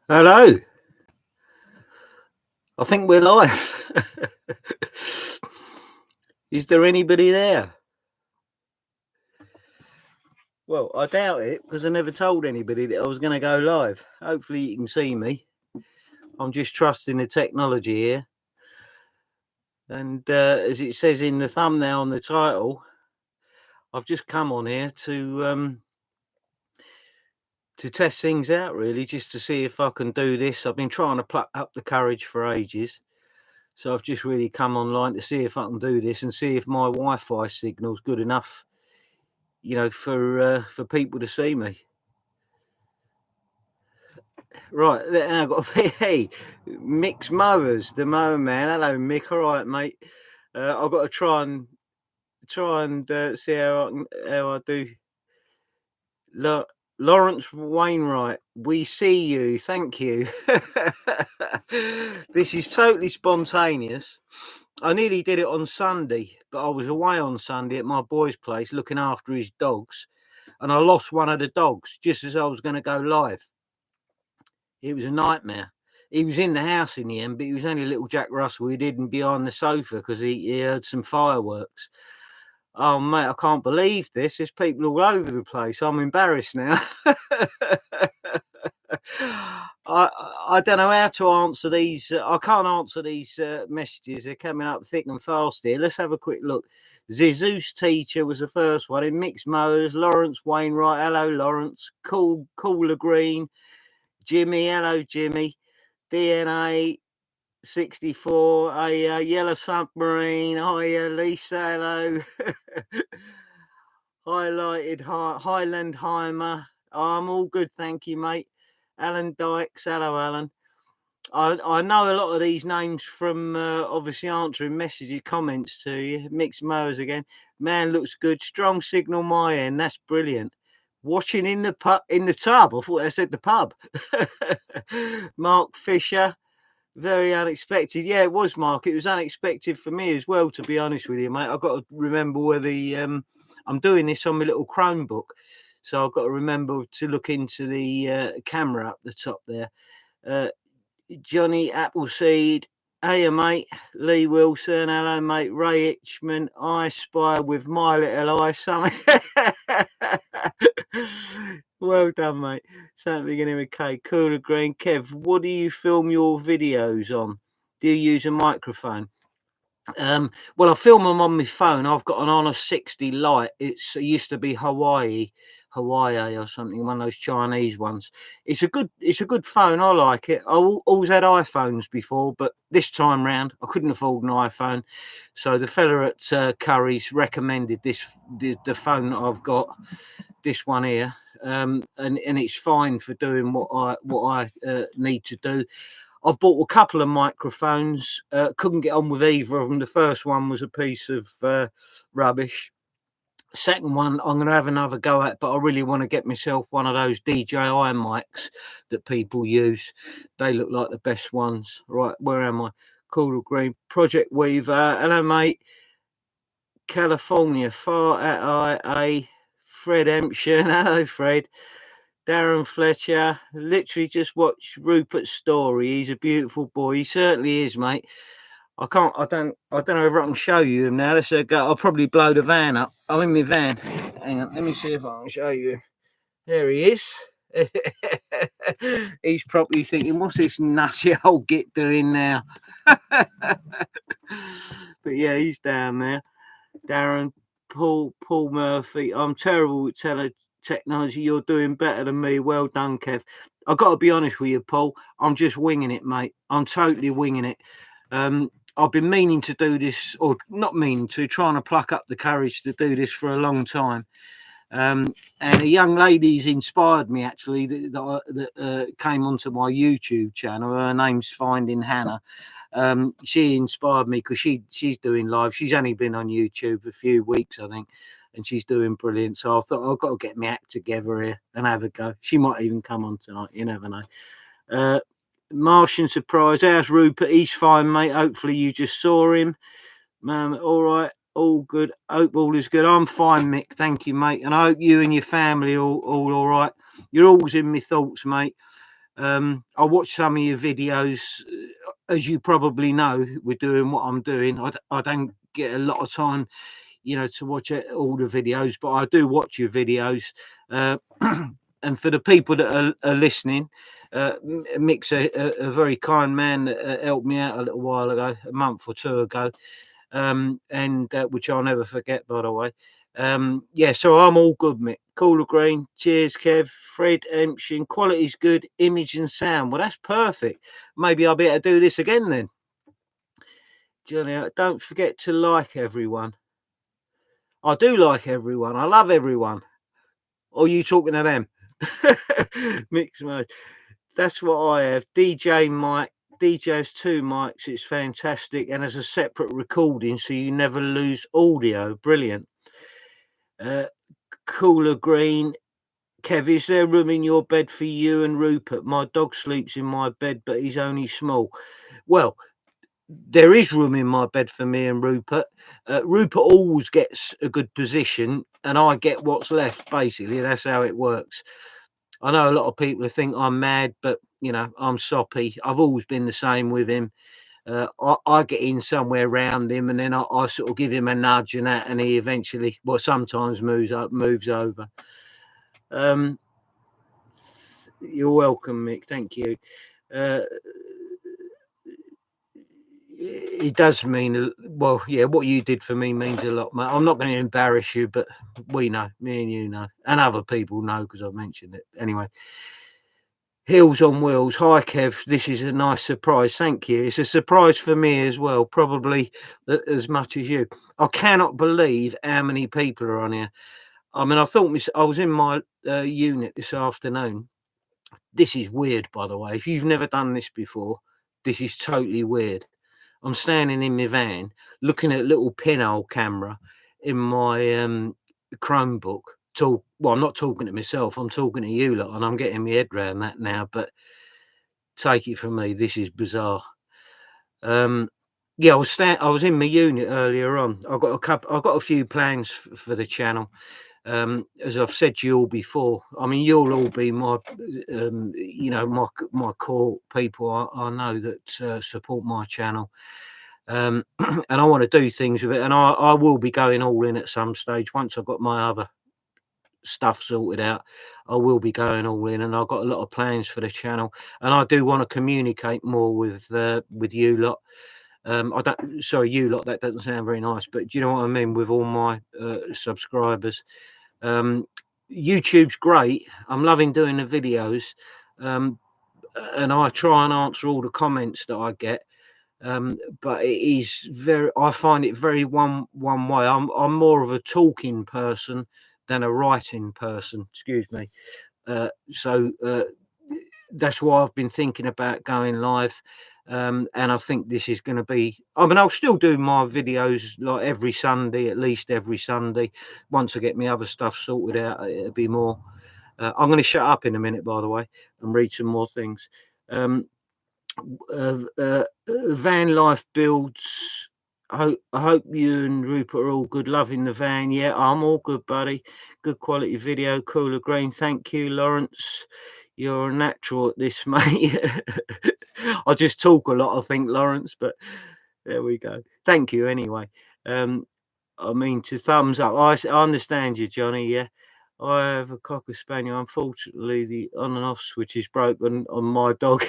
Hello. I think we're live. Is there anybody there? Well, I doubt it because I never told anybody that I was going to go live. Hopefully you can see me. I'm just trusting the technology here. And as it says in the thumbnail on the title, I've just come on here to test things out, really, just to see if I can do this. I've been trying to pluck up the courage for ages. So I've just really come online to see if I can do this and see if my Wi-Fi signal's good enough, for people to see me. Right, I've got hey, Mick's Mowers, the mower man. Hello, Mick. All right, mate. I've got to try and see how I do. Lawrence Wainwright, we see you. Thank you. This is totally spontaneous. I nearly did it on Sunday, but I was away on Sunday at my boy's place looking after his dogs, and I lost one of the dogs just as I was going to go live. It was a nightmare. He was in the house in the end, but he was only a little Jack Russell. He'd hidden behind the sofa because he heard some fireworks. Oh, mate, I can't believe this. There's people all over the place. I'm embarrassed now. I don't know how to answer these. I can't answer these messages. They're coming up thick and fast here. Let's have a quick look. Zeus Teacher was the first one. In Mixed Mowers, Lawrence Wainwright. Hello, Lawrence. Cooler Green. Jimmy. Hello, Jimmy. DNA 64. A Yellow Submarine. Hi, Lisa. Hello. Highlighted Highlandheimer. I'm all good, thank you, mate. Alan Dykes. Hello, Alan. I know a lot of these names from obviously answering messages, comments to you. Mixed Mowers again. Man looks good. Strong signal my end. That's brilliant. Watching in the tub. I thought I said the pub. Mark Fisher. Very unexpected. Yeah, it was, Mark. It was unexpected for me as well, to be honest with you, mate. I've got to remember where I'm doing this on my little Chromebook, so I've got to remember to look into the camera up the top there. Johnny Appleseed. Hey, mate. Lee Wilson. Hello, mate. Ray Itchman. I spy with my little eye something. Well done, mate. Something beginning with K. Cooler Green. Kev, what do you film your videos on? Do you use a microphone? Well, I film them on my phone. I've got an Honor 60 Lite. It used to be Hawaii or something, one of those Chinese ones. It's a good phone. I like it. I always had iPhones before, but this time round I couldn't afford an iPhone, so the fella at Curry's recommended the phone that I've got, this one here, and it's fine for doing what I need to do. I've bought a couple of microphones. Couldn't get on with either of them. The first one was a piece of rubbish. Second one, I'm going to have another go at, but I really want to get myself one of those DJI mics that people use. They look like the best ones. Right, where am I? Cooler Green, Project Weaver. Hello, mate. California, Far at IA. Fred Emption. Hello, Fred. Darren Fletcher. Literally just watched Rupert's story. He's a beautiful boy. He certainly is, mate. I don't know if I can show you him now. Let's go. I'll probably blow the van up. I'm in my van. Hang on, let me see if I can show you. There he is. He's probably thinking, what's this nutty old git doing now? But yeah, he's down there. Darren, Paul Murphy. I'm terrible with technology. You're doing better than me. Well done, Kev. I've got to be honest with you, Paul. I'm just winging it, mate. I'm totally winging it. I've been meaning to do this, or not meaning to, trying to pluck up the courage to do this for a long time. And a young lady's inspired me, actually, that came onto my YouTube channel. Her name's Finding Hannah. She inspired me because she's doing live. She's only been on YouTube a few weeks, I think, and she's doing brilliant. So I thought I've got to get my act together here and have a go. She might even come on tonight. You never know. Martian Surprise. How's Rupert? He's fine, mate. Hopefully you just saw him. All right. All good. Hope all is good. I'm fine, Mick. Thank you, mate. And I hope you and your family all right. You're always in my thoughts, mate. I watch some of your videos. As you probably know, we're doing what I'm doing. I don't get a lot of time, to watch all the videos, but I do watch your videos. Uh, and for the people that are listening, Mick's a very kind man that helped me out a little while ago, a month or two ago, and which I'll never forget, by the way. Yeah, so I'm all good, Mick. Cooler Green, cheers, Kev, Fred, Emption, quality's good, image and sound. Well, that's perfect. Maybe I'll be able to do this again then. Johnny, don't forget to like everyone. I do like everyone. I love everyone. Or are you talking to them? Mixed mode. That's what I have. DJ mic. DJ has 2 mics. It's fantastic. And as a separate recording, so you never lose audio. Brilliant. Cooler Green. Kev, is there room in your bed for you and Rupert? My dog sleeps in my bed, but he's only small. Well, there is room in my bed for me and Rupert. Rupert always gets a good position and I get what's left, basically. That's how it works. I know a lot of people think I'm mad, but, I'm soppy. I've always been the same with him. I get in somewhere around him and then I sort of give him a nudge and that, and he eventually, sometimes moves over. You're welcome, Mick. Thank you. It does mean, well, yeah, what you did for me means a lot, mate. I'm not going to embarrass you, but we know, me and you know, and other people know because I've mentioned it. Anyway, Heels on Wheels. Hi, Kev. This is a nice surprise. Thank you. It's a surprise for me as well, probably as much as you. I cannot believe how many people are on here. I mean, I was in my unit this afternoon. This is weird, by the way. If you've never done this before, this is totally weird. I'm standing in my van looking at a little pinhole camera in my Chromebook. Well, I'm not talking to myself. I'm talking to you lot, and I'm getting my head around that now. But take it from me, this is bizarre. Yeah, I was in my unit earlier on. I've got a few plans for the channel. As I've said to you all before, I mean, you'll all be my, my core people. I know that support my channel, and I want to do things with it. And I will be going all in at some stage once I've got my other stuff sorted out. I will be going all in, and I've got a lot of plans for the channel. And I do want to communicate more with you lot. You lot. That doesn't sound very nice, but do you know what I mean? With all my subscribers. YouTube's great. I'm loving doing the videos, and I try and answer all the comments that I get. But it is I find it very one way. I'm more of a talking person than a writing person. Excuse me. So that's why I've been thinking about going live. And I think this is going to be, I mean, I'll still do my videos like every Sunday, at least every Sunday. Once I get my other stuff sorted out, it'll be more. I'm going to shut up in a minute, by the way, and read some more things. Van life builds. I hope you and Rupert are all good. Loving the van. Yeah, I'm all good, buddy. Good quality video. Cooler Green. Thank you, Lawrence. You're a natural at this, mate. I just talk a lot, I think, Lawrence, but there we go. Thank you anyway. I mean, to thumbs up. I understand you, Johnny. Yeah. I have a Cocker Spaniel. Unfortunately, the on and off switch is broken on my dog.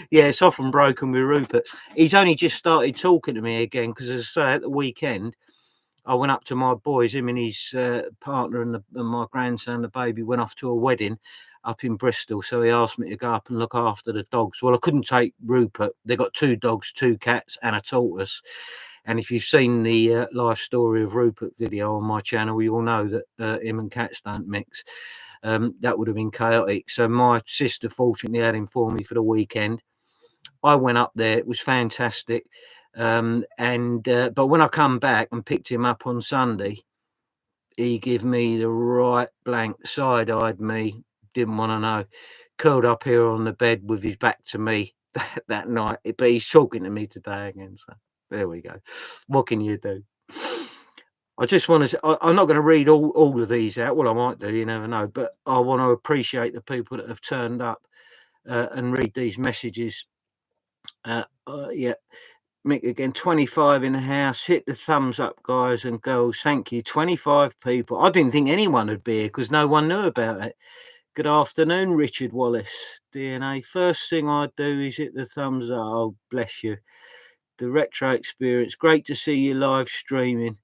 Yeah, it's often broken with Rupert. He's only just started talking to me again because, as I say, at the weekend, I went up to my boys. Him and his partner and my grandson, the baby, went off to a wedding up in Bristol. So he asked me to go up and look after the dogs. Well, I couldn't take Rupert. They got 2 dogs, 2 cats, and a tortoise. And if you've seen the life story of Rupert video on my channel, you'll know that him and cats don't mix. That would have been chaotic. So my sister fortunately had him for me for the weekend. I went up there. It was fantastic. But when I come back and picked him up on Sunday, he gave me the right blank, side-eyed me, didn't want to know, curled up here on the bed with his back to me that night. But he's talking to me today again. So there we go. What can you do? I just want to, I'm not going to read all of these out. Well, I might do, you never know. But I want to appreciate the people that have turned up. and read these messages. Yeah, Mick again, 25 in the house. Hit the thumbs up, guys and girls. Thank you. 25 people. I didn't think anyone would be here because no one knew about it. Good afternoon, Richard Wallace. DNA. First thing I do is hit the thumbs up. Oh, bless you. The retro experience. Great to see you live streaming.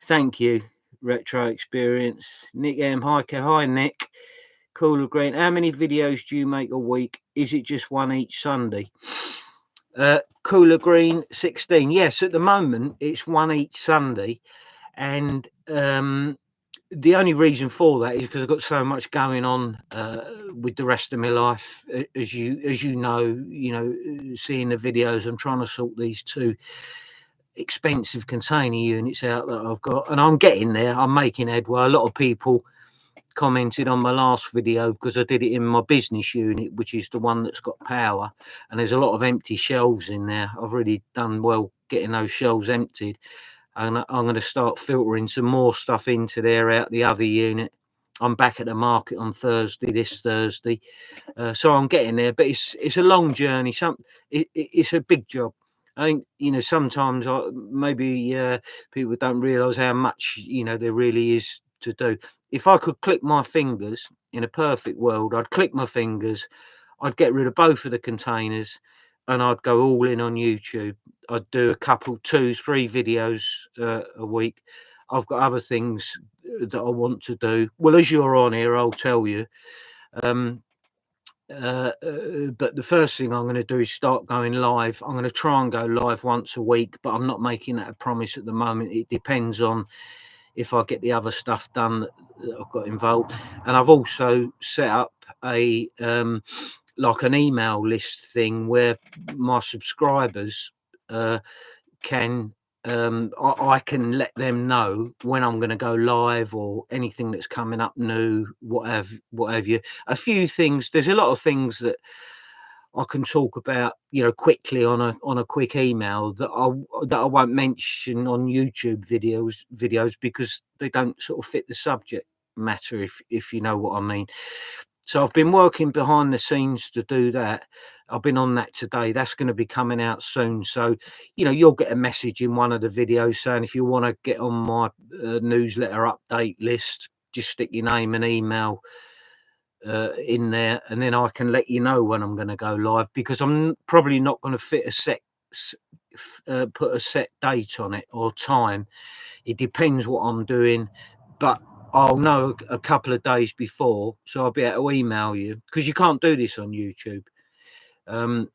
Thank you, retro experience. Nick M. Hi, hi, Nick. Cooler Green. How many videos do you make a week? Is it just one each Sunday? Cooler Green 16. Yes, at the moment it's one each Sunday, and the only reason for that is because I've got so much going on with the rest of my life, as you know, seeing the videos. I'm trying to sort these 2 expensive container units out that I've got, and I'm getting there. I'm making headway. A lot of people commented on my last video because I did it in my business unit, which is the one that's got power, and there's a lot of empty shelves in there. I've really done well getting those shelves emptied, and I'm going to start filtering some more stuff into there out the other unit. I'm back at the market on this Thursday, so I'm getting there, but it's a long journey. It's a big job. I think, sometimes maybe people don't realise how much there really is to do. If I could click my fingers in a perfect world, I'd click my fingers, I'd get rid of both of the containers, and I'd go all in on YouTube. I'd do a couple, 2, 3 videos a week. I've got other things that I want to do. Well, as you're on here, I'll tell you. But the first thing I'm going to do is start going live. I'm going to try and go live once a week, but I'm not making that a promise at the moment. It depends on if I get the other stuff done that I've got involved. And I've also set up a like an email list thing where my subscribers can I can let them know when I'm going to go live or anything that's coming up new, whatever. A few things. There's a lot of things that I can talk about, quickly on a quick email that I won't mention on YouTube videos because they don't sort of fit the subject matter, if you know what I mean. So I've been working behind the scenes to do that. I've been on that today. That's going to be coming out soon. So, you'll get a message in one of the videos saying if you want to get on my newsletter update list, just stick your name and email in there, and then I can let you know when I'm going to go live, because I'm probably not going to put a set date on it or time. It depends what I'm doing, but I'll know a couple of days before, so I'll be able to email you, because you can't do this on YouTube.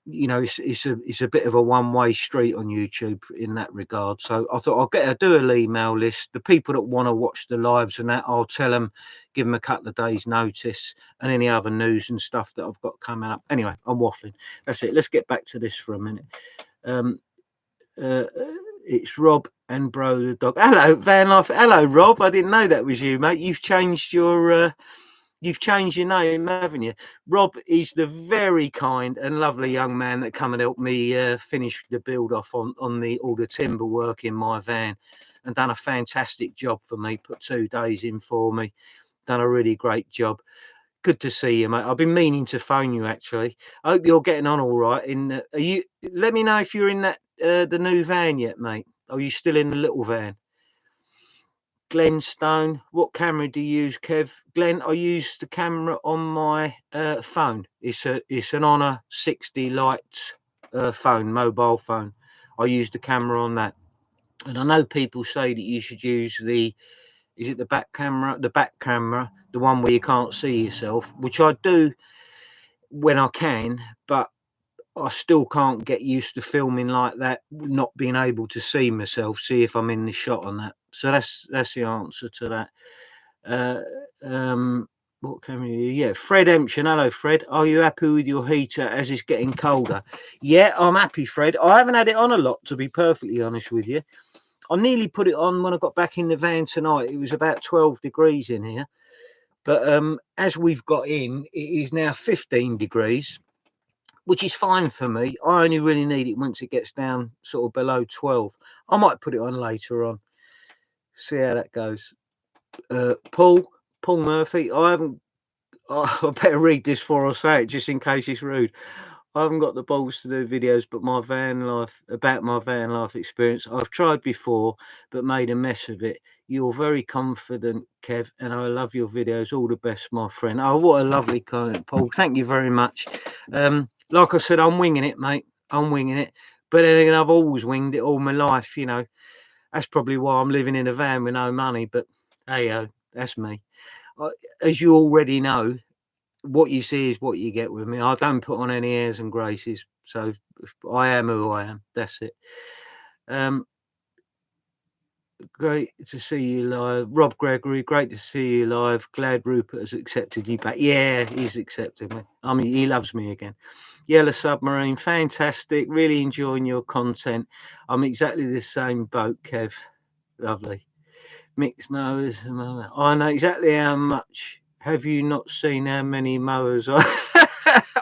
It's a bit of a one-way street on YouTube in that regard. So I thought I'll do an email list. The people that want to watch the lives and that, I'll tell them, give them a couple of days notice, and any other news and stuff that I've got coming up. Anyway, I'm waffling. That's it. Let's get back to this for a minute. It's Rob and Bro the dog. Hello, Van Life. Hello, Rob. I didn't know that was you, mate. You've changed your name, haven't you? Rob is the very kind and lovely young man that come and helped me finish the build off on all the timber work in my van, and done a fantastic job for me. Put 2 days in for me. Done a really great job. Good to see you, mate. I've been meaning to phone you, actually. I hope you're getting on all right. Let me know if you're in that the new van yet, mate. Are you still in the little van? Glenn Stone, what camera do you use, Kev? Glenn, I use the camera on my phone. It's an Honor 60 Lite phone, mobile phone. I use the camera on that. And I know people say that you should use the back camera? The back camera, the one where you can't see yourself, which I do when I can, but I still can't get used to filming like that, not being able to see myself, see if I'm in the shot on that. So that's the answer to that. What can we do? Yeah, Fred Emption. Hello, Fred. Are you happy with your heater as it's getting colder? Yeah, I'm happy, Fred. I haven't had it on a lot, to be perfectly honest with you. I nearly put it on when I got back in the van tonight. It was about 12 degrees in here. But as we've got in, it is now 15 degrees. Which is fine for me. I only really need it once it gets down sort of below 12. I might put it on later on. See how that goes. Paul Murphy. I haven't Oh, I better read this before I say it, just in case it's rude. I haven't got the balls to do videos, but my van life experience. I've tried before, but made a mess of it. You're very confident, Kev, and I love your videos. All the best, my friend. Oh, what a lovely comment, Paul. Thank you very much. Like I said, I'm winging it, mate. I'm winging it. But then again, I've always winged it all my life. You know, that's probably why I'm living in a van with no money. But hey, that's me. I, as you already know, what you see is what you get with me. I don't put on any airs and graces, so I am who I am. That's it. Um, Great to see you live, Rob Gregory. Great to see you live. Glad Rupert has accepted you back. Yeah, he's accepted me. I mean, he loves me again. Yellow Submarine, fantastic. Really enjoying your content. I'm exactly the same boat, Kev. Lovely. Mixed mowers. I know exactly how much. Have you not seen how many mowers I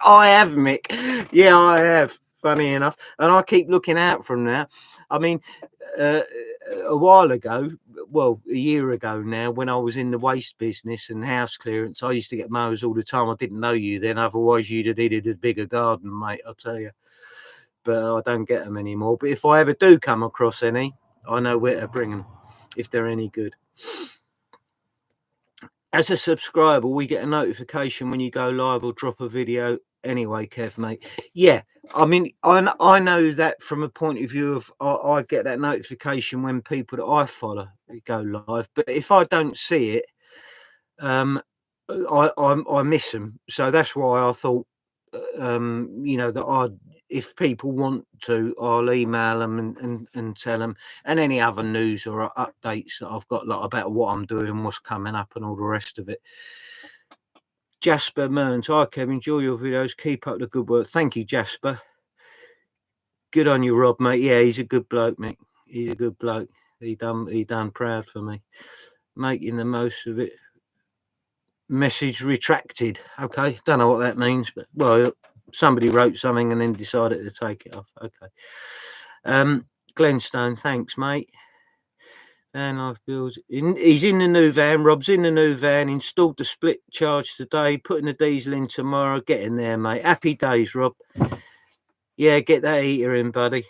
I have, Mick? Yeah, I have. Funny enough, and I keep looking out from now. I mean, uh, a while ago, well, a year ago now, when I was in the waste business and house clearance, I used to get mowers all the time. I didn't know you then, otherwise you'd have needed a bigger garden, mate. I'll tell you. But I don't get them anymore. But if I ever do come across any, I know where to bring them if they're any good. As a subscriber, we get a notification when you go live or drop a video anyway, Kev, mate. Yeah, I mean, I know that from a point of view of I get that notification when people that I follow go live. But if I don't see it, I miss them. So that's why I thought, you know, that if people want to, I'll email them and tell them, and any other news or updates that I've got, like about what I'm doing, what's coming up, and all the rest of it. Jasper Mearns, hi Kev, enjoy your videos. Keep up the good work. Thank you, Jasper. Good on you, Rob, mate. Yeah, he's a good bloke, mate. He's a good bloke. He done proud for me. Making the most of it. Message retracted. Okay, don't know what that means, but well, somebody wrote something and then decided to take it off. Okay. Glenstone, thanks, mate. Van life builds. He's in the new van. Rob's in the new van. Installed the split charge today. Putting the diesel in tomorrow. Getting there, mate. Happy days, Rob. Yeah, get that heater in, buddy.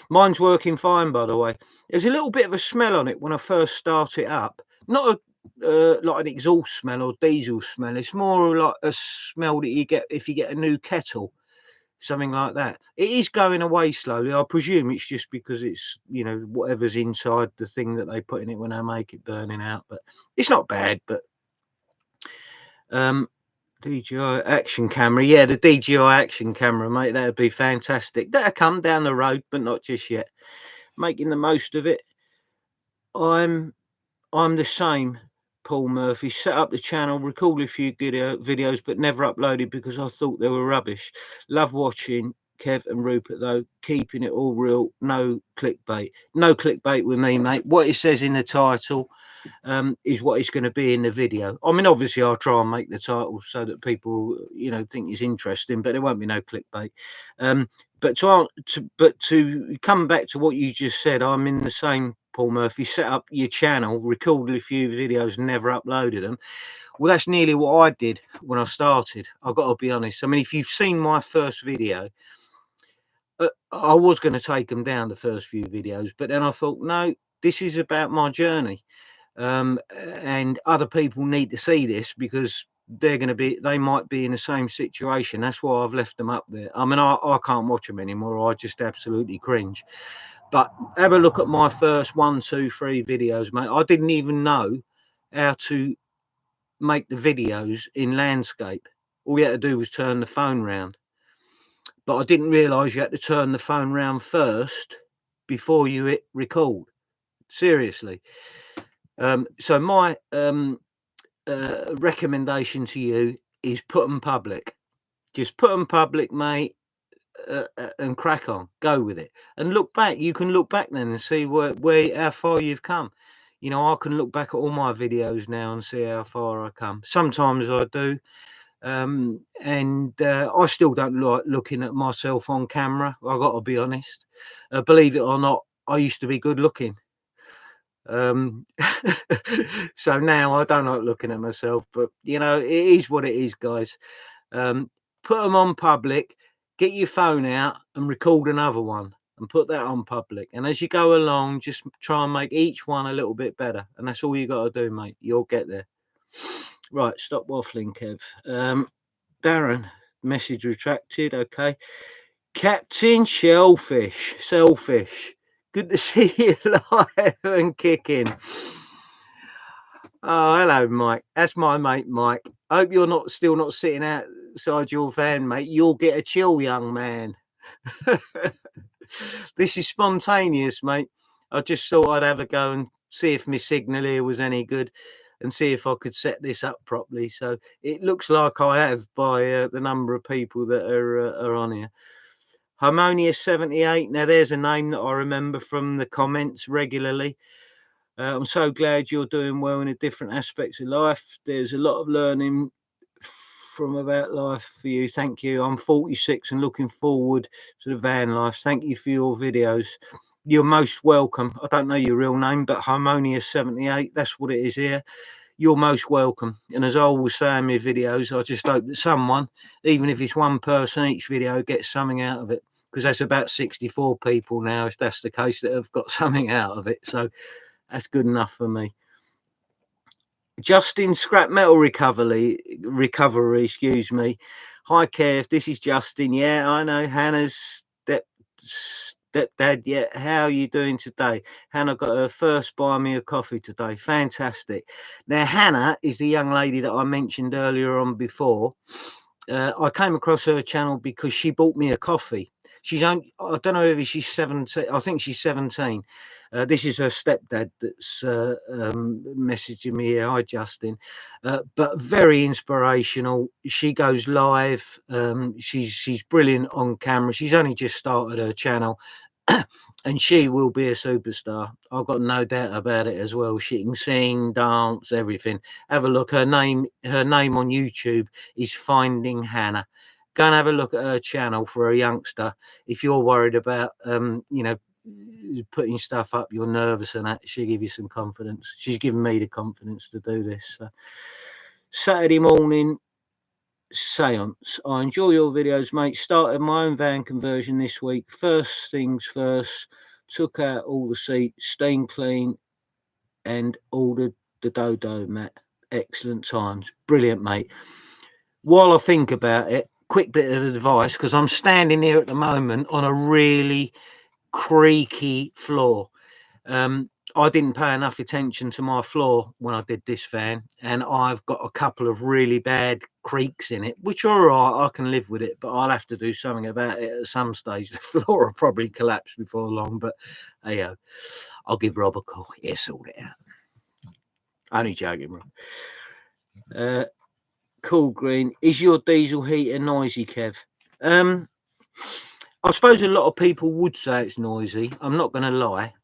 Mine's working fine, by the way. There's a little bit of a smell on it when I first start it up. Not like an exhaust smell or diesel smell. It's more like a smell that you get if you get a new kettle, something like that. It is going away slowly. I presume it's just because it's, you know, whatever's inside the thing that they put in it when they make it burning out. But it's not bad. But DJI action camera. Yeah, the DJI action camera, mate. That'd be fantastic. That'll come down the road, but not just yet. Making the most of it. I'm the same, Paul Murphy. Set up the channel, recorded a few good videos, but never uploaded because I thought they were rubbish. Love watching Kev and Rupert though, keeping it all real. No clickbait. No clickbait with me, mate. What it says in the title is what it's going to be in the video. I mean, obviously, I'll try and make the title so that people, you know, think it's interesting, but there won't be no clickbait. But to come back to what you just said, I'm in the same, Paul Murphy. Set up your channel, recorded a few videos, and never uploaded them. Well, that's nearly what I did when I started. I've got to be honest. I mean, if you've seen my first video, I was going to take them down, the first few videos, but then I thought, no, this is about my journey. And other people need to see this because they might be in the same situation. That's why I've left them up there. I mean, I can't watch them anymore. I just absolutely cringe. But have a look at my first 1, 2, 3 videos, mate. I didn't even know how to make the videos in landscape. All you had to do was turn the phone round. But I didn't realise you had to turn the phone round first before you hit record. Seriously. So my recommendation to you is put them public. Just put them public, mate, and crack on. Go with it and look back. You can look back then and see how far you've come. You know, I can look back at all my videos now and see how far I come. Sometimes I do, and I still don't like looking at myself on camera. I got to be honest. Believe it or not, I used to be good looking. So now I don't like looking at myself, but you know, it is what it is, guys. Um, put them on public, get your phone out and record another one and put that on public. And as you go along, just try and make each one a little bit better. And that's all you got to do, mate. You'll get there. Right, stop waffling, Kev. Darren, message retracted. Okay. Captain Shellfish, Selfish. Good to see you live and kicking. Oh, hello, Mike. That's my mate, Mike. I hope you're still not sitting outside your van, mate. You'll get a chill, young man. This is spontaneous, mate. I just thought I'd have a go and see if my signal here was any good and see if I could set this up properly. So it looks like I have by the number of people that are on here. Harmonious78. Now, there's a name that I remember from the comments regularly. I'm so glad you're doing well in the different aspects of life. There's a lot of learning from about life for you. Thank you. I'm 46 and looking forward to the van life. Thank you for your videos. You're most welcome. I don't know your real name, but Harmonious78, that's what it is here. You're most welcome. And as I always say in my videos, I just hope that someone, even if it's one person each video, gets something out of it. Because that's about 64 people now, if that's the case, that have got something out of it. So that's good enough for me. Justin, scrap metal recovery, excuse me. Hi, Kev. This is Justin. Yeah, I know Hannah's stepdad. Yeah, how are you doing today? Hannah got her first buy me a coffee today. Fantastic. Now, Hannah is the young lady that I mentioned earlier on before. I came across her channel because she bought me a coffee. I don't know if she's 17. I think she's 17. This is her stepdad that's messaging me here. Hi, Justin. But very inspirational. She goes live. She's brilliant on camera. She's only just started her channel. And she will be a superstar. I've got no doubt about it as well. She can sing, dance, everything. Have a look. Her name on YouTube is Finding Hannah. Go and have a look at her channel for a youngster. If you're worried about, putting stuff up, you're nervous and that, she'll give you some confidence. She's given me the confidence to do this. So. Saturday morning seance. I enjoy your videos, mate. Started my own van conversion this week. First things first, took out all the seats, steam clean, and ordered the dodo mat. Excellent times. Brilliant, mate. While I think about it, quick bit of advice, because I'm standing here at the moment on a really creaky floor. I didn't pay enough attention to my floor when I did this van, and I've got a couple of really bad creaks in it, which are all right, I can live with it, but I'll have to do something about it at some stage. The floor will probably collapse before long, but hey, I'll give Rob a call. Yeah, sort it out. Only joking, Rob. Cool Green, is your diesel heater noisy, Kev? I suppose a lot of people would say it's noisy. I'm not going to lie.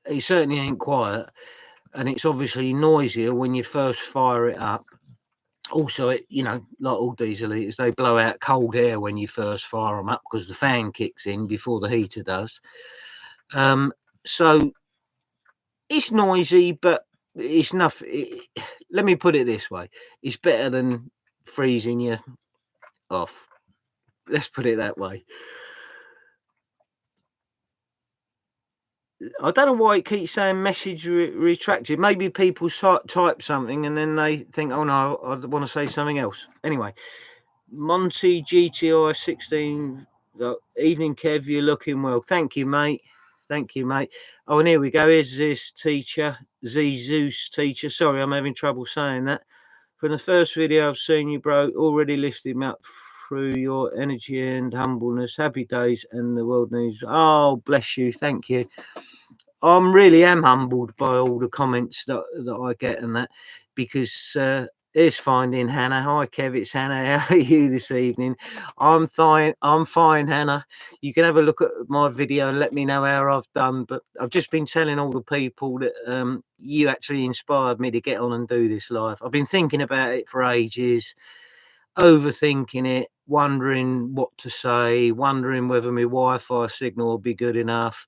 It certainly ain't quiet, and it's obviously noisier when you first fire it up. Also, it, like all diesel heaters, they blow out cold air when you first fire them up because the fan kicks in before the heater does. So it's noisy, but it's nothing. Let me put it this way: it's better than freezing you off. Let's put it that way. I don't know why it keeps saying message retracted. Maybe people type something and then they think, oh no, I want to say something else. Anyway, Monty GTI 16. Evening, Kev. You're looking well. Thank you, mate. Thank you, mate. Oh, and here we go. Here's this teacher, Zeus teacher. Sorry, I'm having trouble saying that. From the first video I've seen you, bro, already lifted me up through your energy and humbleness. Happy days, and the world needs. Oh, bless you. Thank you. I really am humbled by all the comments that I get and that, because here's Finding Hannah. Hi, Kev, it's Hannah. How are you this evening? I'm fine, Hannah. You can have a look at my video and let me know how I've done. But I've just been telling all the people that you actually inspired me to get on and do this live. I've been thinking about it for ages, overthinking it, wondering what to say, wondering whether my Wi-Fi signal will be good enough,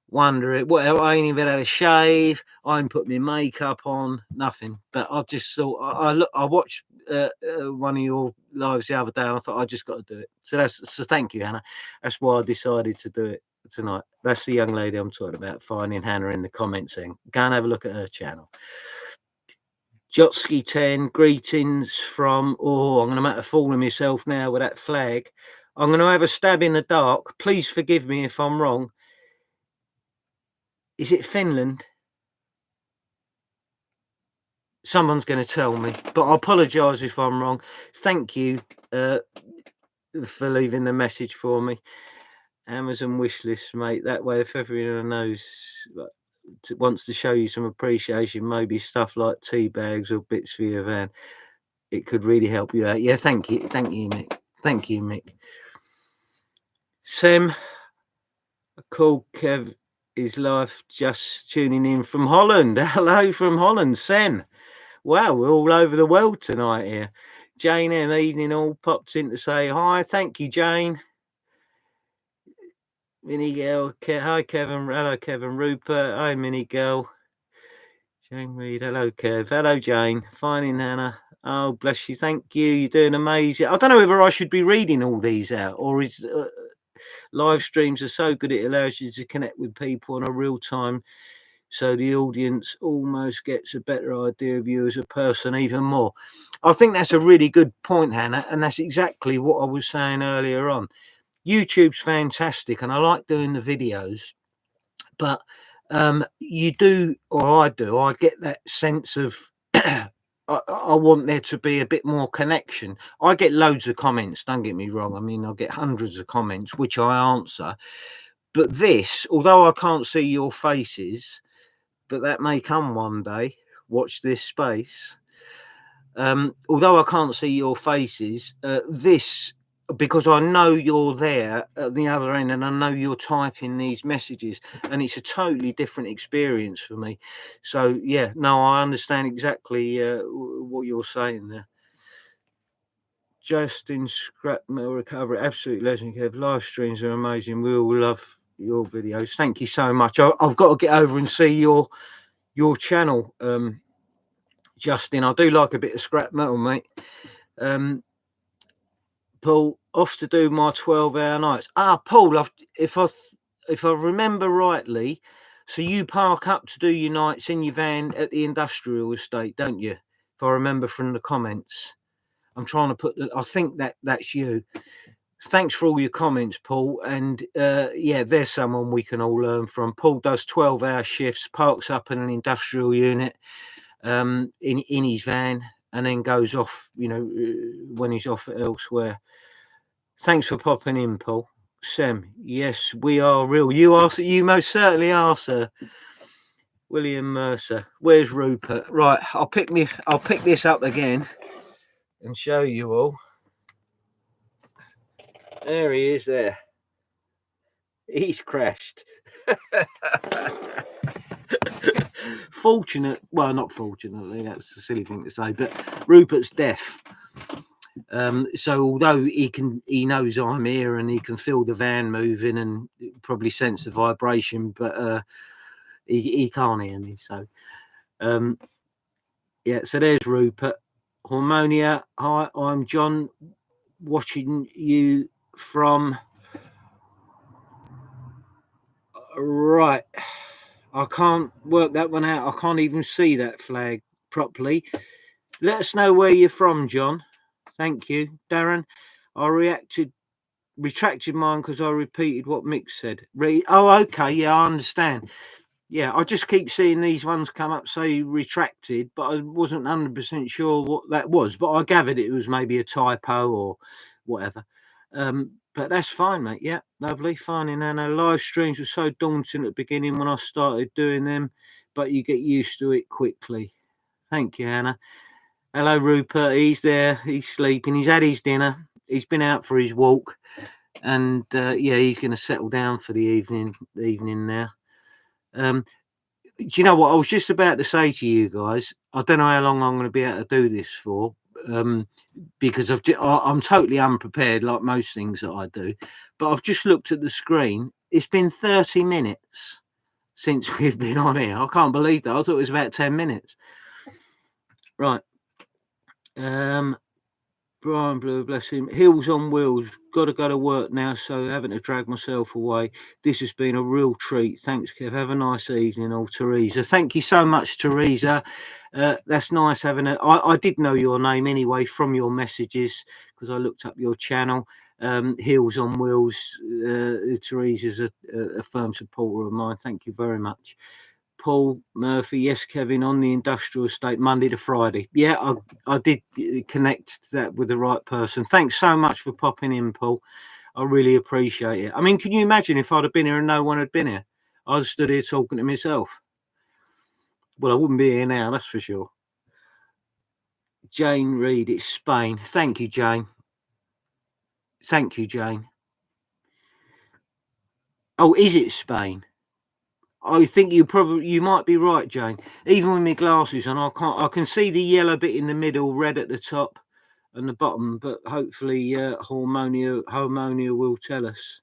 wondering, well, I ain't even had a shave. I ain't put my makeup on, nothing. But I just thought, I watched one of your lives the other day, and I thought I just got to do it. So thank you, Hannah. That's why I decided to do it tonight. That's the young lady I'm talking about. Finding Hannah in the comments, saying, go and have a look at her channel. Jotsky 10, greetings from. Oh, I'm going to make a fool of myself now with that flag. I'm going to have a stab in the dark. Please forgive me if I'm wrong. Is it Finland? Someone's going to tell me, but I apologise if I'm wrong. Thank you for leaving the message for me. Amazon wish list, mate. That way, if everyone knows, wants to show you some appreciation, maybe stuff like tea bags or bits for your van, it could really help you out. Yeah, thank you, Mick. Thank you, Mick. Sam, cool, Kev, is life just tuning in from Holland. Hello from Holland, Sam. Wow, we're all over the world tonight here. Jane M. Evening all popped in to say hi. Thank you, Jane. Minnie girl. Hi, Kevin. Hello, Kevin Rupert. Hi, Minnie girl. Jane Reed. Hello, Kev. Hello, Jane. Finding Hannah. Oh, bless you. Thank you. You're doing amazing. I don't know whether I should be reading all these out, or is live streams are so good it allows you to connect with people on a real time, so the audience almost gets a better idea of you as a person even more. I think that's a really good point, Hannah, and that's exactly what I was saying earlier on. YouTube's fantastic, and I like doing the videos, but you do, or I do, I get that sense of I want there to be a bit more connection. I get loads of comments, don't get me wrong. I mean, I get hundreds of comments, which I answer. But this, although I can't see your faces, but that may come one day. Watch this space. Although I can't see your faces, this, because I know you're there at the other end and I know you're typing these messages, and it's a totally different experience for me. So, yeah, no, I understand exactly what you're saying there. Justin Scrap Metal Recovery, absolute legend, Kev. Live streams are amazing. We all love your videos. Thank you so much. I've got to get over and see your channel, Justin. I do like a bit of scrap metal, mate. Paul, off to do my 12-hour nights. Paul, if I remember rightly, so you park up to do your nights in your van at the industrial estate, don't you? If I remember from the comments. I'm trying to put I think that's you. Thanks for all your comments, Paul. And yeah, there's someone we can all learn from. Paul does 12-hour shifts, parks up in an industrial unit in his van, and then goes off, when he's off elsewhere. Thanks for popping in, Paul. Sam, yes, we are real. You most certainly are, sir. William Mercer. Where's Rupert? Right, I'll pick this up again and show you all. There he is there. He's crashed. Well, not fortunately, that's a silly thing to say, but Rupert's deaf. So although he knows I'm here and he can feel the van moving and probably sense the vibration, but he can't hear me. So yeah, so there's Rupert. Harmonia, hi, I'm John, watching you from right. I can't work that one out. I can't even see that flag properly. Let us know where you're from, John. Thank you. Darren, I retracted mine because I repeated what Mick said. Oh, okay. Yeah, I understand. Yeah, I just keep seeing these ones come up say retracted, but I wasn't 100% sure what that was. But I gathered it was maybe a typo or whatever. But that's fine, mate. Yeah, lovely, fine. And then live streams were so daunting at the beginning when I started doing them, but you get used to it quickly. Thank you, Hannah. Hello, Rupert. He's there. He's sleeping. He's had his dinner. He's been out for his walk, and yeah, he's going to settle down for the evening now. Do you know what I was just about to say to you guys? I don't know how long I'm going to be able to do this for, because I'm totally unprepared, like most things that I do. But I've just looked at the screen. It's been 30 minutes. since we've been on here. I can't believe that. I thought it was about 10 minutes. Right. Brian Blue, bless him. Hills on wheels. Got to go to work now, so having to drag myself away. This has been a real treat. Thanks, Kev. Have a nice evening, all. Teresa. Thank you so much, Teresa. That's nice having I did know your name anyway from your messages because I looked up your channel. Hills on Wheels. Teresa's a firm supporter of mine. Thank you very much. Paul Murphy, yes, Kevin, on the industrial estate, Monday to Friday. Yeah, I did connect that with the right person. Thanks so much for popping in, Paul. I really appreciate it. I mean, can you imagine if I'd have been here and no one had been here? I'd have stood here talking to myself. Well, I wouldn't be here now, that's for sure. Jane Reed, it's Spain. Thank you, Jane. Thank you, Jane. Oh, is it Spain? I think you might be right, Jane. Even with my glasses on, I can see the yellow bit in the middle, red at the top and the bottom, but hopefully Harmonia will tell us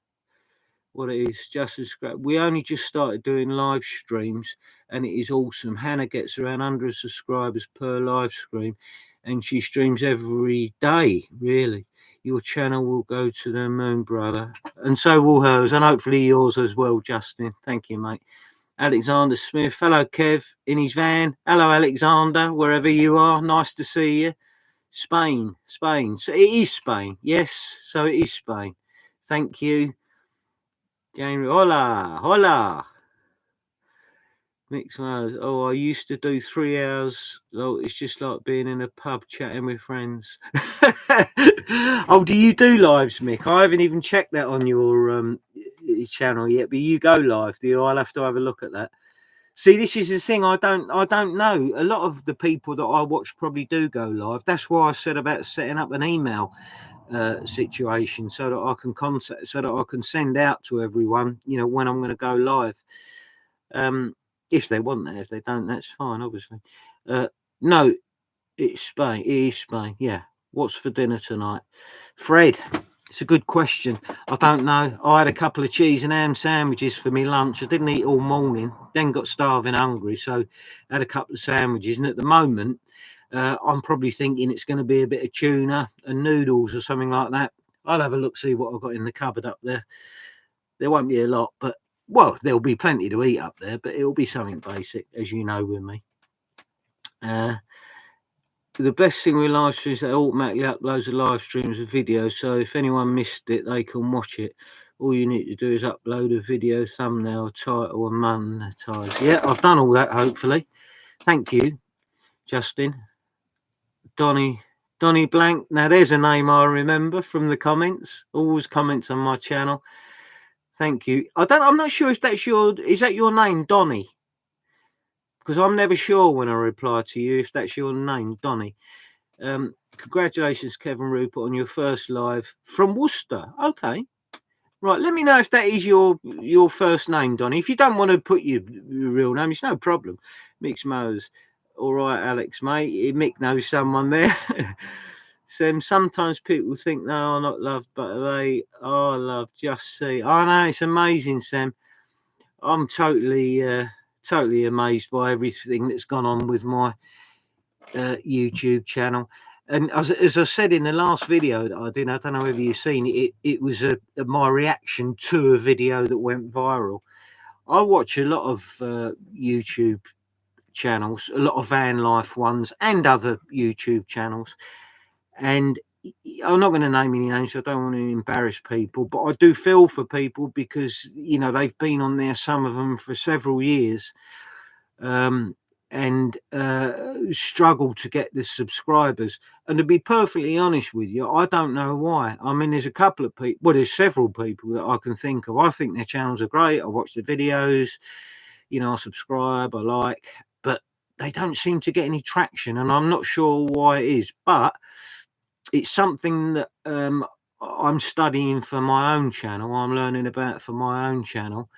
what it is. Just as scrap. We only just started doing live streams and it is awesome. Hannah gets around 100 subscribers per live stream and she streams every day, really. Your channel will go to the moon, brother. And so will hers, and hopefully yours as well, Justin. Thank you, mate. Alexander Smith, hello Kev in his van. Hello Alexander, wherever you are, nice to see you. Spain. So it is Spain, yes. So it is Spain. Thank you, January. Hola. Mixed Mode. Oh, I used to do 3 hours. Oh, it's just like being in a pub chatting with friends. Oh, do you do lives, Mick? I haven't even checked that on your channel yet, but you go live, do you? I'll have to have a look at that. See, this is the thing. I don't know. A lot of the people that I watch probably do go live. That's why I said about setting up an email situation so that I can contact, so that I can send out to everyone, when I'm going to go live. If they want that. If they don't, that's fine, obviously. No, it's Spain. It is Spain. Yeah. What's for dinner tonight? Fred, it's a good question. I don't know. I had a couple of cheese and ham sandwiches for me lunch. I didn't eat all morning, then got starving hungry. So I had a couple of sandwiches. And at the moment, I'm probably thinking it's going to be a bit of tuna and noodles or something like that. I'll have a look, see what I've got in the cupboard up there. There won't be a lot, but well, there'll be plenty to eat up there, but it'll be something basic, as you know with me. The best thing with live streams is that it automatically uploads the live streams of videos, so if anyone missed it, they can watch it. All you need to do is upload a video, thumbnail, title, and monetize. Yeah, I've done all that, hopefully. Thank you, Justin. Donny Blank. Now, there's a name I remember from the comments. Always comments on my channel. Thank you. I'm not sure if is that your name, Donny? Because I'm never sure when I reply to you if that's your name, Donny. Congratulations, Kevin Rupert, on your first live from Worcester. Okay. Right, let me know if that is your first name, Donny. If you don't want to put your real name, it's no problem. Mix Mose. All right, Alex, mate. Mick knows someone there. Sam, sometimes people think they are not loved, but they are loved. Just see. I know, it's amazing, Sam. I'm totally amazed by everything that's gone on with my YouTube channel. And as I said in the last video that I did, I don't know whether you've seen it, it was my reaction to a video that went viral. I watch a lot of YouTube channels, a lot of van life ones and other YouTube channels. And I'm not going to name any names, so I don't want to embarrass people, but I do feel for people because, they've been on there, some of them for several years, and struggle to get the subscribers. And to be perfectly honest with you, I don't know why. I mean, there's a couple of people, well, there's several people that I can think of. I think their channels are great. I watch the videos, I subscribe, I like, but they don't seem to get any traction. And I'm not sure why it is, but it's something that I'm studying for my own channel. I'm learning about for my own channel.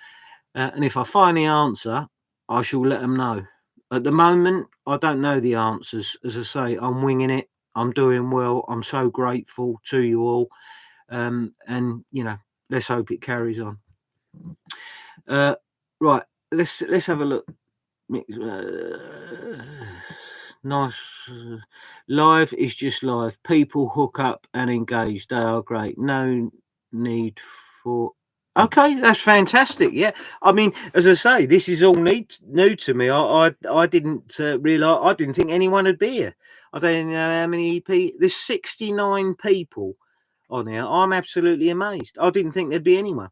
And if I find the answer, I shall let them know. At the moment, I don't know the answers. As I say, I'm winging it. I'm doing well. I'm so grateful to you all. And, let's hope it carries on. Right. let's have a look. Nice. Live is just live. People hook up and engage. They are great. No need for. Okay, that's fantastic. Yeah, I mean, as I say, this is all new to me. I didn't realise. I didn't think anyone would be here. I don't know how many people. There's 69 people on here. I'm absolutely amazed. I didn't think there'd be anyone.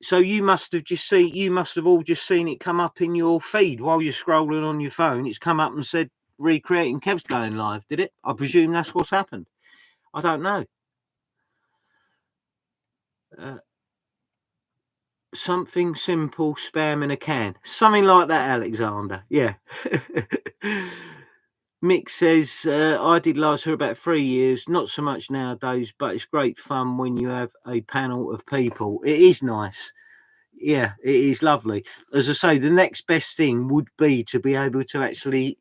So you must have all just seen it come up in your feed while you're scrolling on your phone. It's come up and said recreating Kev's going live, did it? I presume that's what's happened. I don't know. Something simple, spam in a can. Something like that, Alexander. Yeah. Mick says, I did last for about 3 years, not so much nowadays, but it's great fun when you have a panel of people. It is nice. Yeah, it is lovely. As I say, the next best thing would be to be able to actually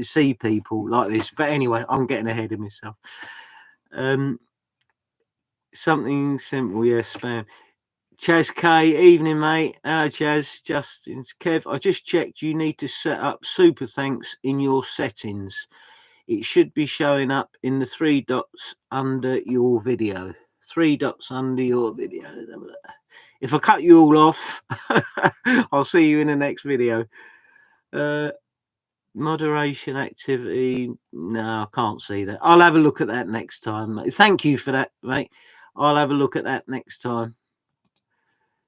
see people like this. But anyway, I'm getting ahead of myself. Something simple, yes, spam. Chaz K, evening, mate. Hello, Chaz. Justin, Kev, I just checked. You need to set up super thanks in your settings. It should be showing up in the 3 dots under your video. 3 dots under your video. If I cut you all off, I'll see you in the next video. Moderation activity. No, I can't see that. I'll have a look at that next time, mate. Thank you for that, mate. I'll have a look at that next time.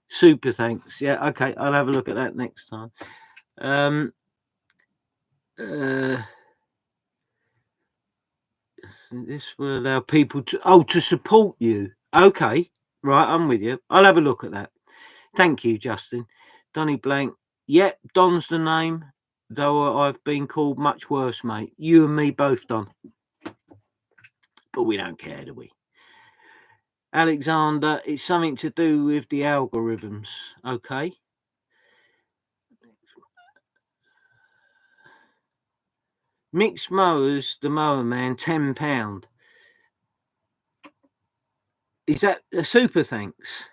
Super thanks. Yeah, okay. I'll have a look at that next time. This will allow people to support you. Okay, right, I'm with you. I'll have a look at that. Thank you, Justin. Donny Blank. Yep, Don's the name, though I've been called much worse, mate. You and me both, Don. But we don't care, do we? Alexander, it's something to do with the algorithms. Okay. Mixed mowers, the mower man, £10. Is that a super thanks?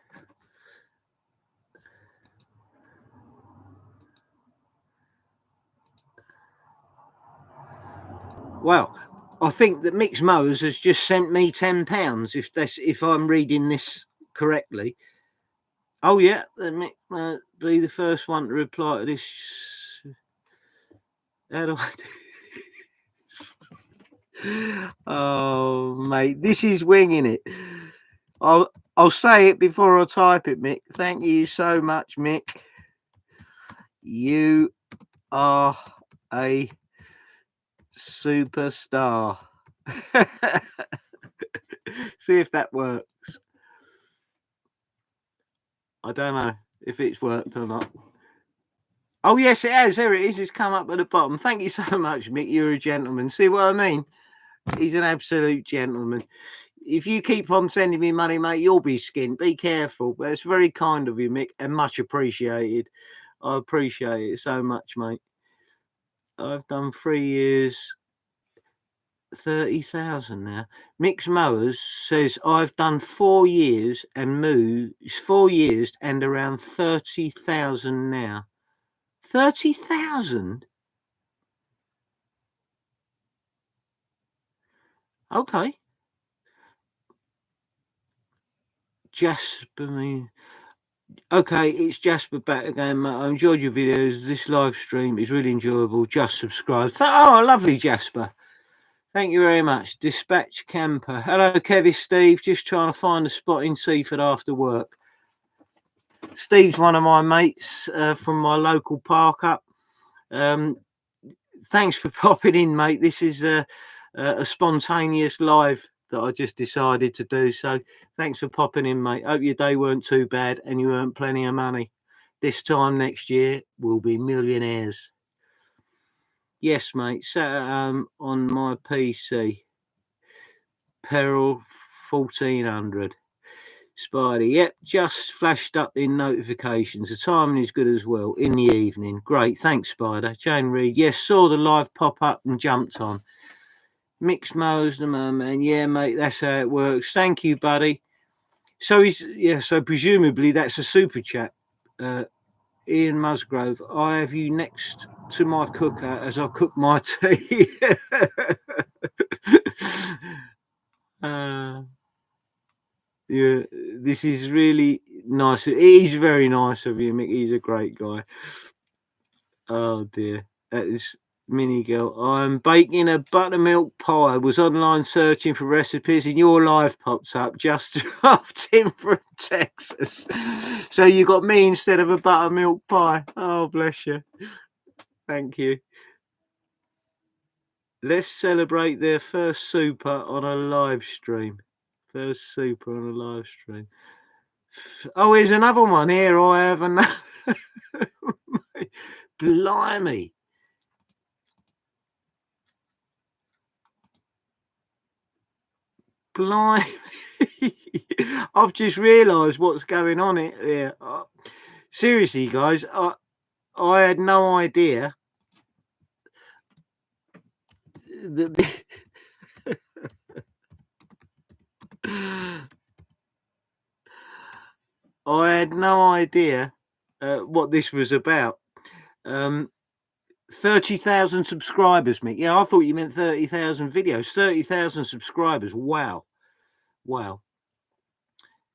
Well, I think that Mixed Mowers has just sent me £10. If I'm reading this correctly. Oh yeah, be the first one to reply to this. How do I do? Oh mate, this is winging it. I'll say it before I type it, Mick. Thank you so much, Mick. You are a superstar. See if that works. I don't know if it's worked or not. Oh yes, it has. There it is. It's come up at the bottom. Thank you so much, Mick. You're a gentleman. See what I mean? He's an absolute gentleman. If you keep on sending me money, mate, you'll be skinned. Be careful. But it's very kind of you, Mick, and much appreciated. I appreciate it so much, mate. I've done 3 years, 30,000 now. Mixed Mowers says I've done 4 years and moved 4 years and around 30,000 now. 30,000? Okay. Jasper, okay, it's Jasper back again, mate. I enjoyed your videos. This live stream is really enjoyable. Just subscribe. Oh, lovely, Jasper. Thank you very much. Dispatch Camper. Hello, Kevin, Steve. Just trying to find a spot in Seaford after work. Steve's one of my mates from my local park up. Thanks for popping in, mate. This is a spontaneous live that I just decided to do. So thanks for popping in, mate. Hope your day weren't too bad and you earned plenty of money. This time next year, we'll be millionaires. Yes, mate. Sat on my PC. Peril 1400. Spidey. Yep, just flashed up in notifications. The timing is good as well in the evening. Great. Thanks, Spider. Jane Reed. Yes, saw the live pop up and jumped on. Mixed Mowers, the merman. Yeah, mate, that's how it works. Thank you, buddy. So so presumably that's a super chat. Ian Musgrove, I have you next to my cooker as I cook my tea. Yeah, this is really nice. He's very nice of you, Mick. He's a great guy. Oh dear, that is Mini Girl. I'm baking a buttermilk pie. Was online searching for recipes, and your live pops up. Just dropped in from Texas, so you got me instead of a buttermilk pie. Oh bless you. Thank you. Let's celebrate their first super on a live stream. First super on a live stream. Oh, here's another one. Here I have another. Blimey. Blimey. I've just realised what's going on here. Seriously, guys, I had no idea that I had no idea what this was about. 30,000 subscribers, Mick. Yeah, I thought you meant 30,000 videos. 30,000 subscribers. Wow. Wow.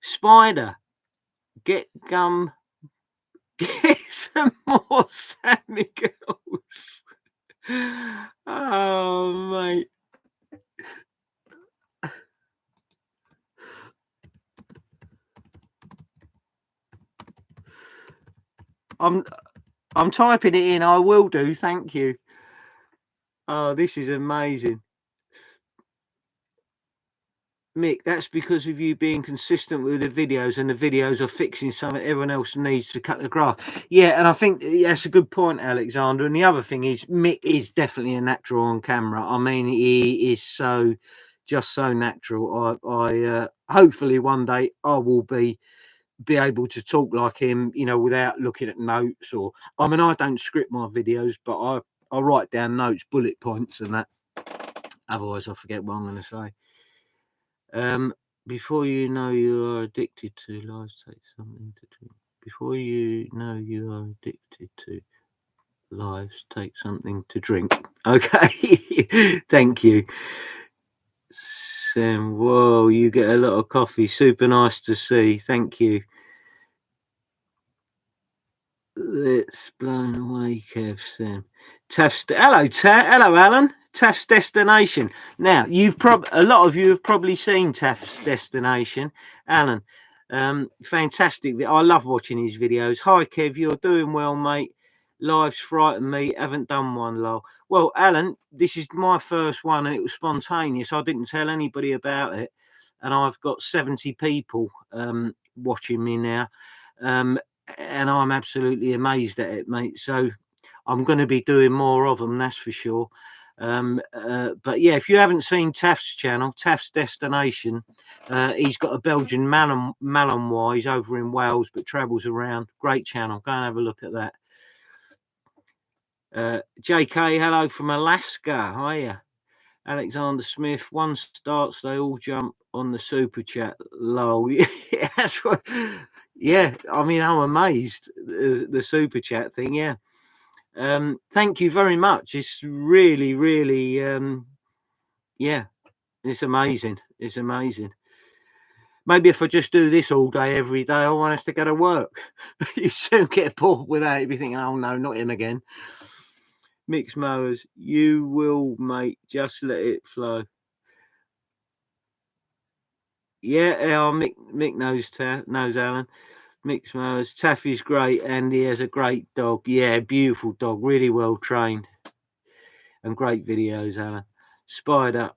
Spider, get gum. Get some more Sammy girls. Oh, mate. I'm typing it in. I will do. Thank you. Oh, this is amazing. Mick, that's because of you being consistent with the videos, and the videos are fixing something everyone else needs to cut the grass. Yeah, and I think that's a good point, Alexander. And the other thing is, Mick is definitely a natural on camera. I mean, he is just so natural. I hopefully one day I will be able to talk like him, you know, without looking at notes. Or I mean, I don't script my videos, but I write down notes, bullet points, and that. Otherwise, I forget what I'm going to say. Before you know you are addicted to lives, take something to drink. Before you know you are addicted to lives, take something to drink. Okay, thank you, Sam. Whoa, you get a lot of coffee. Super nice to see. Thank you. Let's blown away, Kev. Sam. Hello, Alan. Taft's Destination. Now, a lot of you have probably seen Taft's Destination, Alan. Fantastic. I love watching his videos. Hi, Kev. You're doing well, mate. Lives frighten me. Haven't done one, lol. Well, Alan, this is my first one, and it was spontaneous. I didn't tell anybody about it, and I've got 70 people watching me now. And I'm absolutely amazed at it, mate. So I'm going to be doing more of them, that's for sure. But yeah, if you haven't seen Taft's channel, Taft's Destination, he's got a Belgian Malinois. He's over in Wales, but travels around. Great channel. Go and have a look at that. JK, hello from Alaska. Hiya. Alexander Smith, one starts, they all jump on the super chat. Lol. Yeah, that's what. Yeah, I mean, I'm amazed the super chat thing. Yeah, thank you very much. It's really, really, yeah, it's amazing. It's amazing. Maybe if I just do this all day, every day, I won't have to go to work. You soon get bored without it. Be thinking, oh no, not him again. Mixed mowers, you will, mate. Just let it flow. Yeah, Mick knows Alan. Mixed mowers. Taffy's great, and he has a great dog. Yeah, beautiful dog, really well trained, and great videos, Alan. Spider,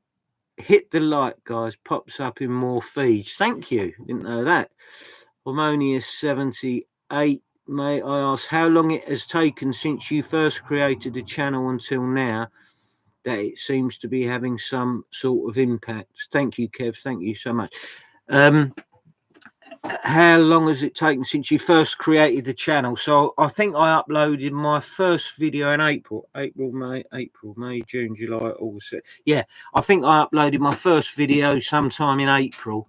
hit the like, guys. Pops up in more feeds. Thank you. Didn't know that. Harmonious 78. May I ask how long it has taken since you first created the channel until now that it seems to be having some sort of impact? Thank you, Kev. Thank you so much. How long has it taken since you first created the channel? So I think I uploaded my first video in April, May, June, July, August. Yeah, I think I uploaded my first video sometime in April.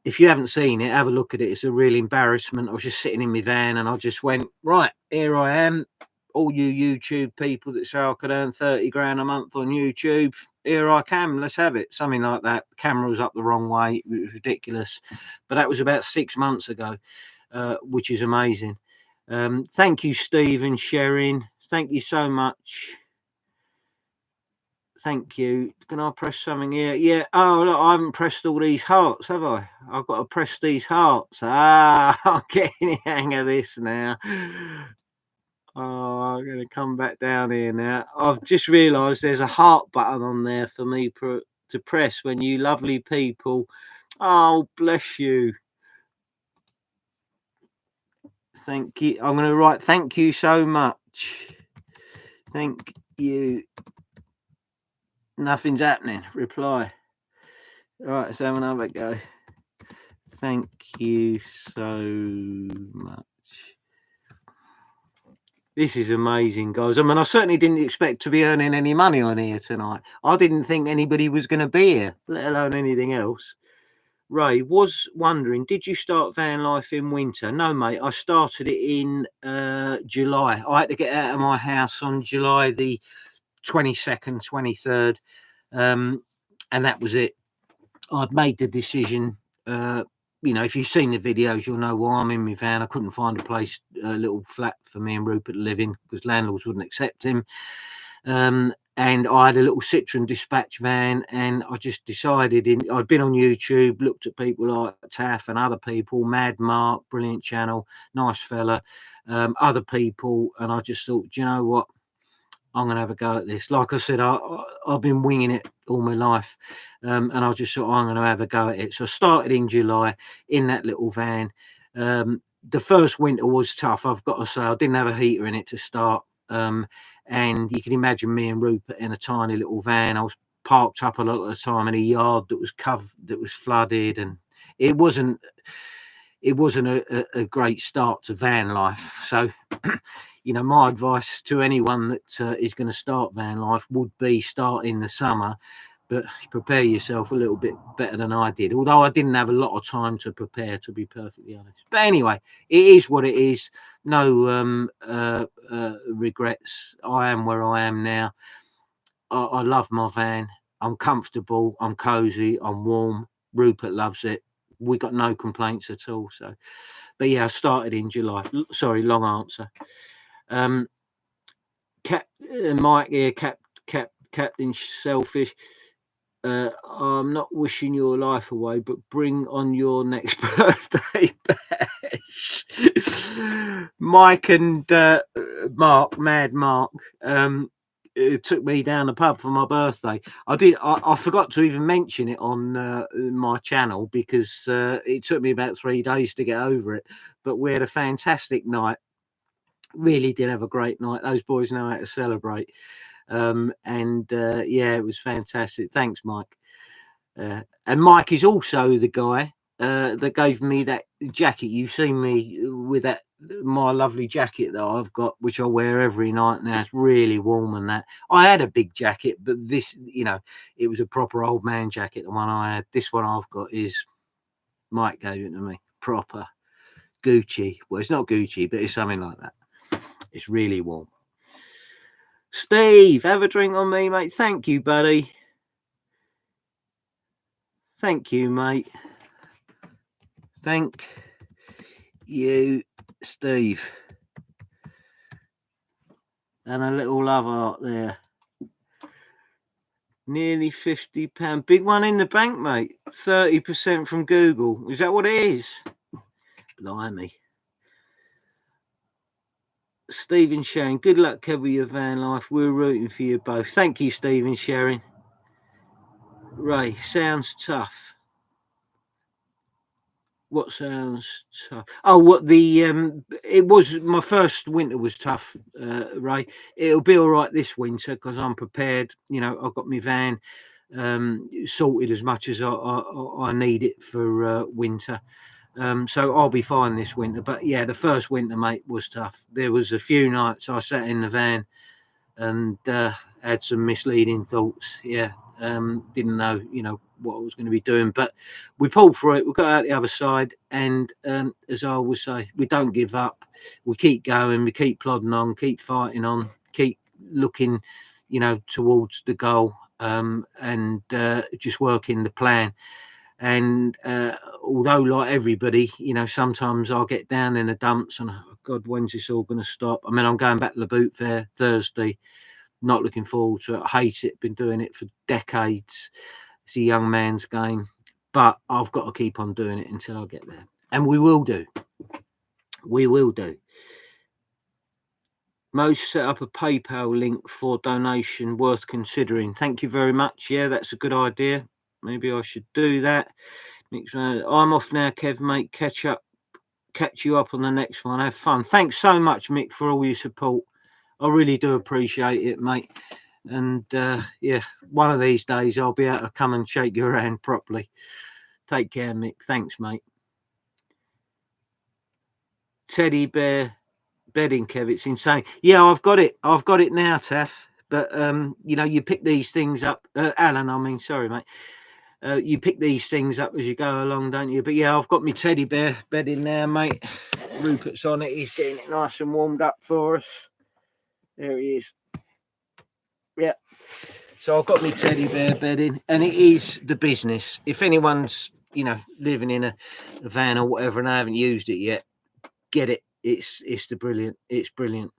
if you haven't seen it, have a look at it. It's a real embarrassment. I was just sitting in my van and I just went, right, here I am. All you YouTube people that say I could earn 30 grand a month on YouTube, here I come, let's have it. Something like that. The camera was up the wrong way. It was ridiculous. But that was about 6 months ago, which is amazing. Thank you, Steve and Sherin. Thank you so much. Thank you. Can I press something here? Yeah. Oh, look, I haven't pressed all these hearts, have I? I've got to press these hearts. Ah, I'm getting the hang of this now. Oh, I'm going to come back down here now. I've just realised there's a heart button on there for me to press when you lovely people. Oh, bless you. Thank you. I'm going to write thank you so much. Thank you. Nothing's happening. Reply. All right, let's have another go. Thank you so much. This is amazing, guys. I mean, I certainly didn't expect to be earning any money on here tonight. I didn't think anybody was going to be here, let alone anything else. Ray was wondering, did you start van life in winter? No, mate. I started it in July. I had to get out of my house on July the 22nd, 23rd. And that was it. I'd made the decision. You know, if you've seen the videos, you'll know why I'm in my van. I couldn't find a little flat for me and Rupert to live in because landlords wouldn't accept him. And I had a little Citroen Dispatch van, and I just decided I'd been on YouTube, looked at people like Taff and other people, Mad Mark, brilliant channel, nice fella, other people, and I just thought, do you know what? I'm going to have a go at this. Like I said, I've been winging it all my life. And I just thought, I'm going to have a go at it. So I started in July in that little van. The first winter was tough, I've got to say. I didn't have a heater in it to start. And you can imagine me and Rupert in a tiny little van. I was parked up a lot of the time in a yard that was covered, that was flooded. And it wasn't a great start to van life. So, you know, my advice to anyone that is going to start van life would be start in the summer, but prepare yourself a little bit better than I did. Although I didn't have a lot of time to prepare, to be perfectly honest. But anyway, it is what it is. No regrets. I am where I am now. I love my van. I'm comfortable. I'm cozy. I'm warm. Rupert loves it. We got no complaints at all. So, but yeah, I started in July. Sorry, long answer. Mike here, Captain Selfish. I'm not wishing your life away, but bring on your next birthday bash. Mike and Mark, Mad Mark, it took me down the pub for my birthday. I forgot to even mention it on my channel because it took me about 3 days to get over it. But we had a fantastic night. Really did have a great night. Those boys know how to celebrate. Yeah, it was fantastic. Thanks, Mike. And Mike is also the guy that gave me that jacket. You've seen me with my lovely jacket that I've got, which I wear every night now. It's really warm and that. I had a big jacket, but this, you know, it was a proper old man jacket. The one I had. This one I've got is Mike gave it to me. Proper Gucci. Well, it's not Gucci, but it's something like that. It's really warm. Steve, have a drink on me, mate. Thank you, buddy. Thank you, mate. Thank you, Steve. And a little love art there. Nearly £50. Big one in the bank, mate. 30% from Google. Is that what it is? Blimey. Stephen Sharon, good luck, Kev, with your van life. We're rooting for you both. Thank you, Stephen Sharon. Ray, sounds tough. What sounds tough? Oh, what it was, my first winter was tough, Ray. It'll be all right this winter because I'm prepared. You know, I've got my van sorted as much as I need it for winter. So I'll be fine this winter. But yeah, the first winter, mate, was tough. There was a few nights I sat in the van and had some misleading thoughts. Yeah, didn't know, you know, what I was going to be doing, but we pulled through it. We got out the other side, and as I always say, we don't give up. We keep going. We keep plodding on. Keep fighting on. Keep looking, towards the goal, and just working the plan. And although, like everybody, sometimes I'll get down in the dumps and, oh God, when's this all going to stop? I mean, I'm going back to the boot fair Thursday. Not looking forward to it. I hate it. Been doing it for decades. It's a young man's game, but I've got to keep on doing it until I get there. And we will do. We will do. Most set up a PayPal link for donation worth considering. Thank you very much. Yeah, that's a good idea. Maybe I should do that. I'm off now, Kev, mate. Catch you up on the next one. Have fun. Thanks so much, Mick, for all your support. I really do appreciate it, mate. And yeah, one of these days I'll be able to come and shake your hand properly. Take care, Mick. Thanks, mate. Teddy bear bedding, Kev. It's insane. Yeah, I've got it. I've got it now, Taff. But you pick these things up. Alan, I mean, sorry, mate. You pick these things up as you go along, don't you? But yeah, I've got my teddy bear bedding now, mate. Rupert's on it. He's getting it nice and warmed up for us. There he is. Yeah. So I've got my teddy bear bedding, and it is the business. If anyone's, living in a van or whatever and I haven't used it yet, get it. It's brilliant. It's brilliant.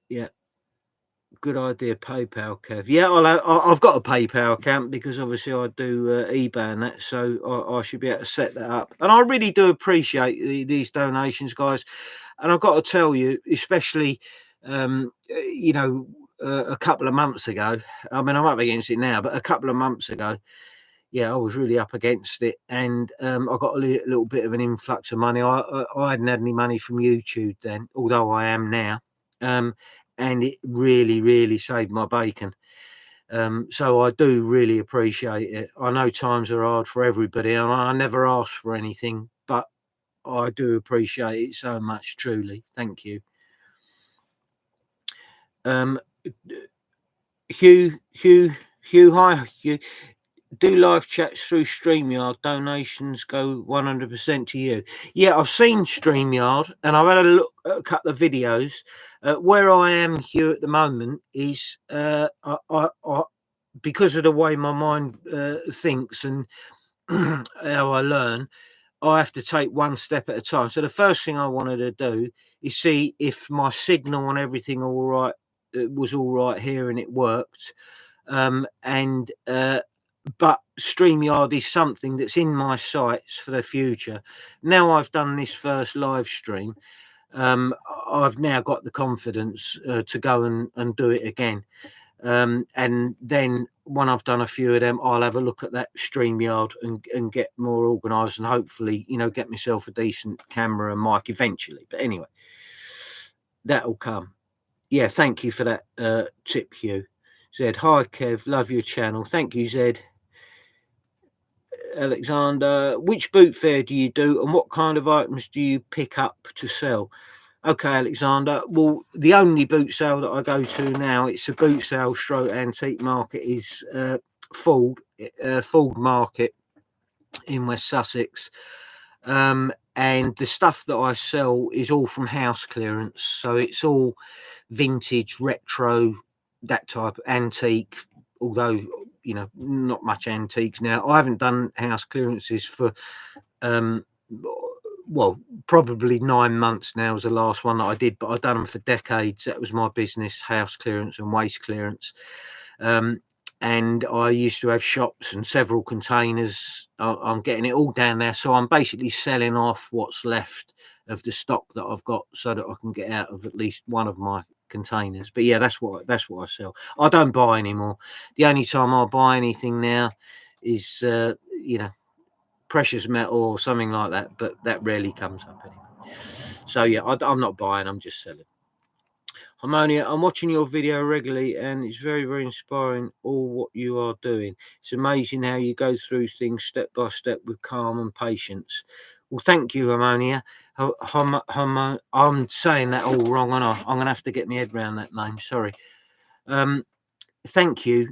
Yeah. Good idea, PayPal, Kev. Yeah, I've got a PayPal account because obviously I do eBay and that, so I should be able to set that up. And I really do appreciate these donations, guys. And I've got to tell you, especially, a couple of months ago. I mean, I'm up against it now, but a couple of months ago, yeah, I was really up against it, and I got a little bit of an influx of money. I hadn't had any money from YouTube then, although I am now. And it really, really saved my bacon. So I do really appreciate it. I know times are hard for everybody, and I never ask for anything, but I do appreciate it so much, truly. Thank you. Hugh, hi, Hugh. Do live chats through StreamYard. Donations go 100% to you. Yeah, I've seen StreamYard, and I've had a look at a couple of videos. Where I am here at the moment is I because of the way my mind thinks and how I learn, I have to take one step at a time. So the first thing I wanted to do is see if my signal and everything was all right here and it worked. But StreamYard is something that's in my sights for the future. Now I've done this first live stream, I've now got the confidence to go and do it again. And then when I've done a few of them, I'll have a look at that StreamYard and get more organised and hopefully, get myself a decent camera and mic eventually. But anyway, that'll come. Yeah, thank you for that tip, Hugh. Zed, hi Kev, love your channel. Thank you, Zed. Alexander, which boot fair do you do and what kind of items do you pick up to sell? Okay, Alexander. Well, the only boot sale that I go to now, it's a boot sale stroke antique market, is Ford Market in West Sussex. And the stuff that I sell is all from house clearance. So it's all vintage, retro, that type of antique, although, not much antiques now. I haven't done house clearances for, probably 9 months now was the last one that I did, but I've done them for decades. That was my business, house clearance and waste clearance. And I used to have shops and several containers. I'm getting it all down there. So I'm basically selling off what's left of the stock that I've got so that I can get out of at least one of my containers. But yeah, that's what I sell. I don't buy anymore. The only time I buy anything now is, precious metal or something like that. But that rarely comes up anyway. So yeah, I'm not buying. I'm just selling. Harmonia, I'm watching your video regularly and it's very, very inspiring all what you are doing. It's amazing how you go through things step by step with calm and patience. Well, thank you, Harmonia. I'm saying that all wrong, aren't I? I'm going to have to get my head around that name. Sorry. thank you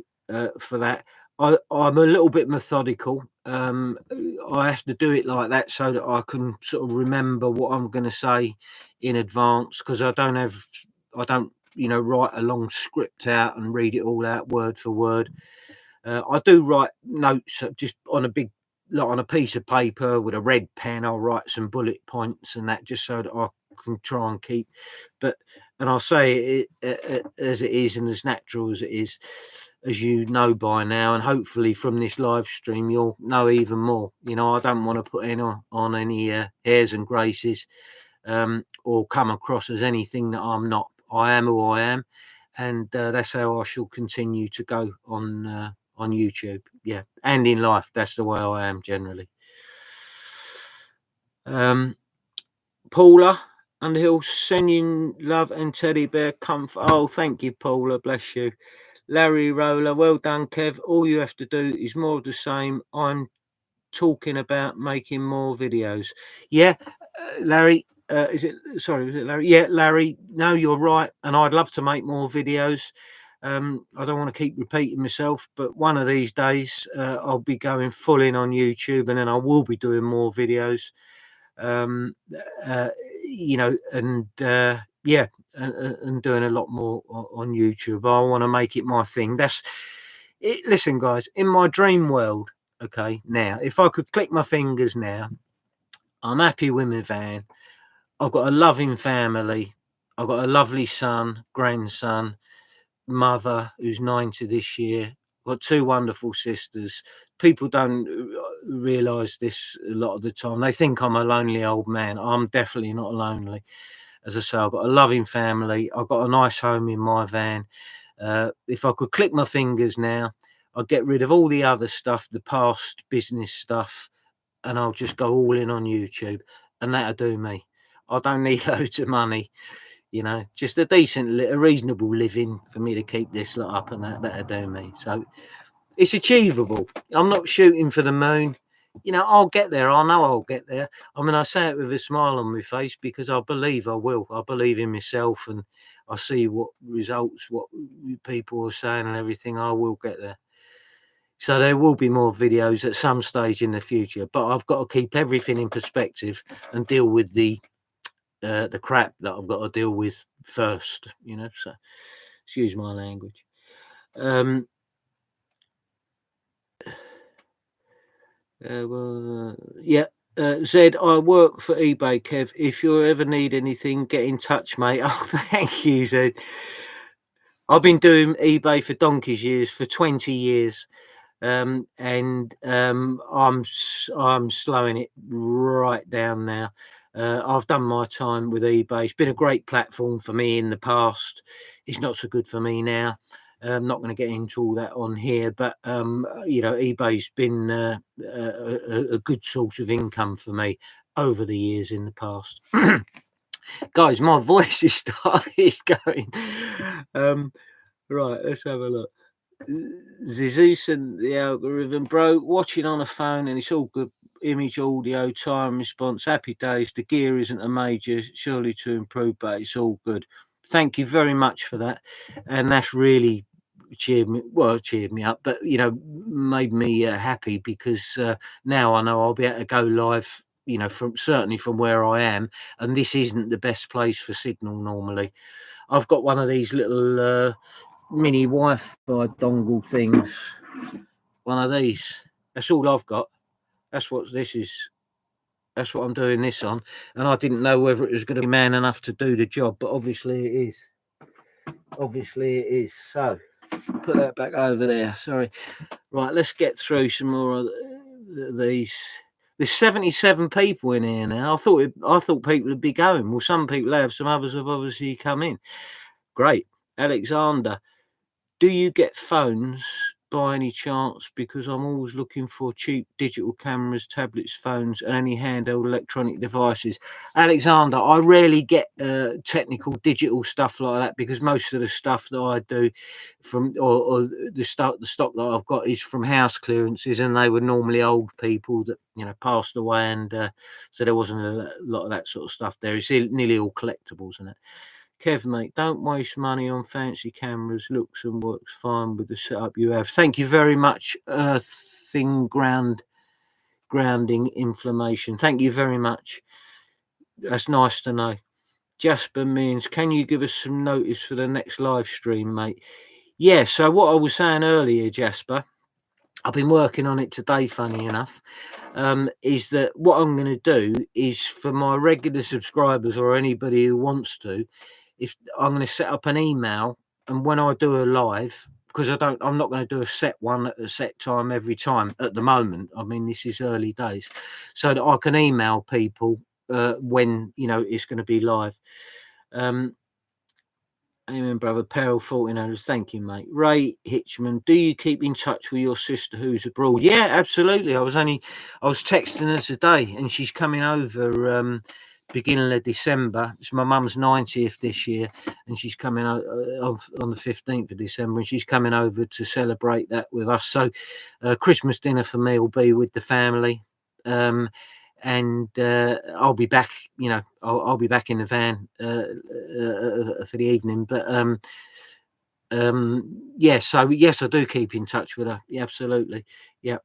for that. I'm a little bit methodical. I have to do it like that so that I can sort of remember what I'm going to say in advance, because I don't, write a long script out and read it all out word for word. I do write notes just on a like on a piece of paper with a red pen. I'll write some bullet points and that, just so that I can try and keep. But and I'll say it as it is and as natural as it is, as you know by now, and hopefully from this live stream you'll know even more. I don't want to put in on any airs and graces, or come across as anything that I'm not. I am who I am, and that's how I shall continue to go on YouTube. Yeah, and in life, that's the way I am generally. Paula Underhill, sending love and teddy bear comfort. Oh, thank you, Paula. Bless you. Larry Roller, well done, Kev. All you have to do is more of the same. I'm talking about making more videos. Yeah, Larry. Was it Larry? Yeah, Larry. No, you're right. And I'd love to make more videos. I don't want to keep repeating myself, but one of these days I'll be going full in on YouTube, and then I will be doing more videos. Um, and yeah, and doing a lot more on YouTube. I want to make it my thing. That's it. Listen, guys, in my dream world, okay, now if I could click my fingers now, I'm happy with my van. I've got a loving family. I've got a lovely son, grandson, mother who's 90 this year. I've got two wonderful sisters. People don't realise this a lot of the time. They think I'm a lonely old man. I'm definitely not lonely. As I say, I've got a loving family. I've got a nice home in my van. If I could click my fingers now, I'd get rid of all the other stuff, the past business stuff, and I'll just go all in on YouTube, and that'll do me. I don't need loads of money, just a decent, a reasonable living for me to keep this lot up, and that'll do me. So it's achievable. I'm not shooting for the moon. I'll get there. I know I'll get there. I mean, I say it with a smile on my face because I believe I will. I believe in myself, and I see what results, what people are saying and everything. I will get there. So there will be more videos at some stage in the future, but I've got to keep everything in perspective and deal with the crap that I've got to deal with first. So excuse my language. Yeah. Zed, I work for eBay, Kev. If you ever need anything, get in touch, mate. Oh, thank you, Zed. I've been doing eBay for donkey's years, for 20 years. And I'm slowing it right down now. I've done my time with eBay. It's been a great platform for me in the past. It's not so good for me now. I'm not going to get into all that on here, but eBay's been a good source of income for me over the years in the past. Guys, my voice is started going. Right, let's have a look. Zeus and the algorithm, bro, watching on a phone, and it's all good. Image, audio, time response, happy days. The gear isn't a major, surely to improve, but it's all good. Thank you very much for that, and that's really cheered me up, but made me happy, because now I know I'll be able to go live, certainly from where I am, and this isn't the best place for signal normally. I've got one of these little mini Wi-Fi dongle things. One of these. That's all I've got. That's what this is. That's what I'm doing this on. And I didn't know whether it was going to be man enough to do the job, but obviously it is. Obviously it is. So put that back over there. Sorry. Right, let's get through some more of these. There's 77 people in here now. I thought people would be going. Well, some people have. Some others have obviously come in. Great. Alexander, do you get phones by any chance? Because I'm always looking for cheap digital cameras, tablets, phones, and any handheld electronic devices. Alexander, I rarely get technical digital stuff like that, because most of the stuff that I do from or the stock that I've got is from house clearances, and they were normally old people that passed away, and so there wasn't a lot of that sort of stuff there. It's nearly all collectibles, isn't it? Kev, mate, don't waste money on fancy cameras. Looks and works fine with the setup you have. Thank you very much, Earthing Grounding Inflammation. Thank you very much. That's nice to know. Jasper means, can you give us some notice for the next live stream, mate? Yeah, so what I was saying earlier, Jasper, I've been working on it today, funny enough, is that what I'm going to do is for my regular subscribers or anybody who wants to, if I'm going to set up an email, and when I do a live, because I'm not going to do a set one at a set time every time at the moment. I mean, this is early days, so that I can email people when it's going to be live. Amen, brother. Peril 1400. Thank you, mate. Ray Hitchman, do you keep in touch with your sister who's abroad? Yeah, absolutely. I was texting her today, and she's coming over beginning of December. It's my mum's 90th this year, and she's coming on the 15th of December, and she's coming over to celebrate that with us. So Christmas dinner for me will be with the family. And I'll be back, I'll be back in the van for the evening. But so yes, I do keep in touch with her. Yeah, absolutely. Yeah.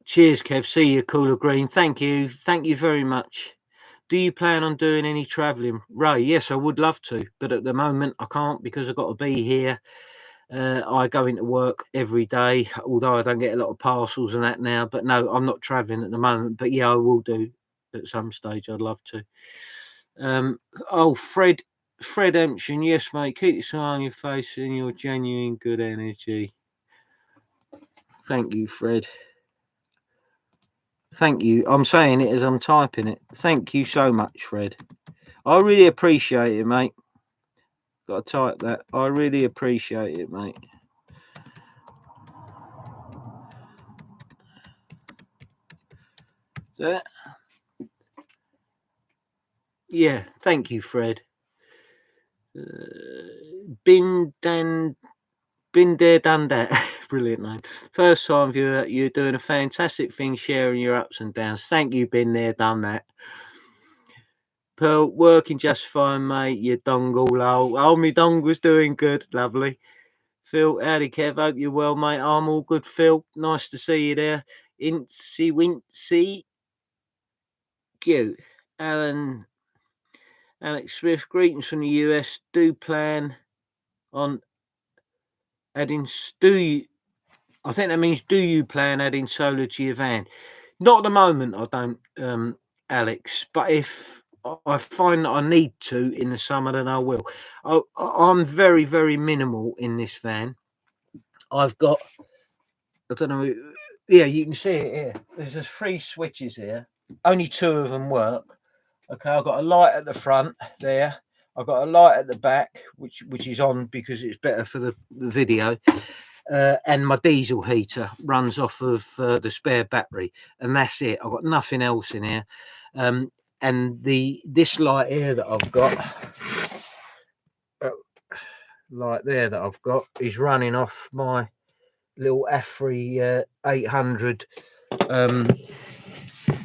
Cheers, Kev. See you, Cooler Green. Thank you very much. Do you plan on doing any traveling, Ray? Yes, I would love to, but at the moment I can't because I've got to be here. I go into work every day, although I don't get a lot of parcels and that now. But no, I'm not traveling at the moment. But yeah, I will do at some stage. I'd love to. Fred Emption, yes, mate. Keep your smile on your face and your genuine good energy. Thank you, Fred. Thank you. I'm saying it as I'm typing it. Thank you so much, Fred. I really appreciate it, mate. Got to type that. I really appreciate it, mate. Yeah, thank you, Fred. Been there, done that. Brilliant name. First time viewer, you're doing a fantastic thing, sharing your ups and downs. Thank you, been there, done that. Pearl, working just fine, mate. Your dongle, oh, my dongle's doing good, lovely. Phil, howdy, Kev. Hope you're well, mate. I'm all good, Phil. Nice to see you there. Incy Wincy. Cute. Alex Smith, greetings from the US. Do plan on adding I think that means do you plan adding solar to your van? Not at the moment, I don't, Alex. But if I find that I need to in the summer, then I will. I'm very, very minimal in this van. I've got, I don't know. Yeah, you can see it here. There's just 3 switches here. Only 2 of them work. Okay, I've got a light at the front there. I've got a light at the back, which is on because it's better for the video. And my diesel heater runs off of the spare battery, and that's it. I've got nothing else in here. And this light here that I've got, light there that I've got, is running off my little AFRI 800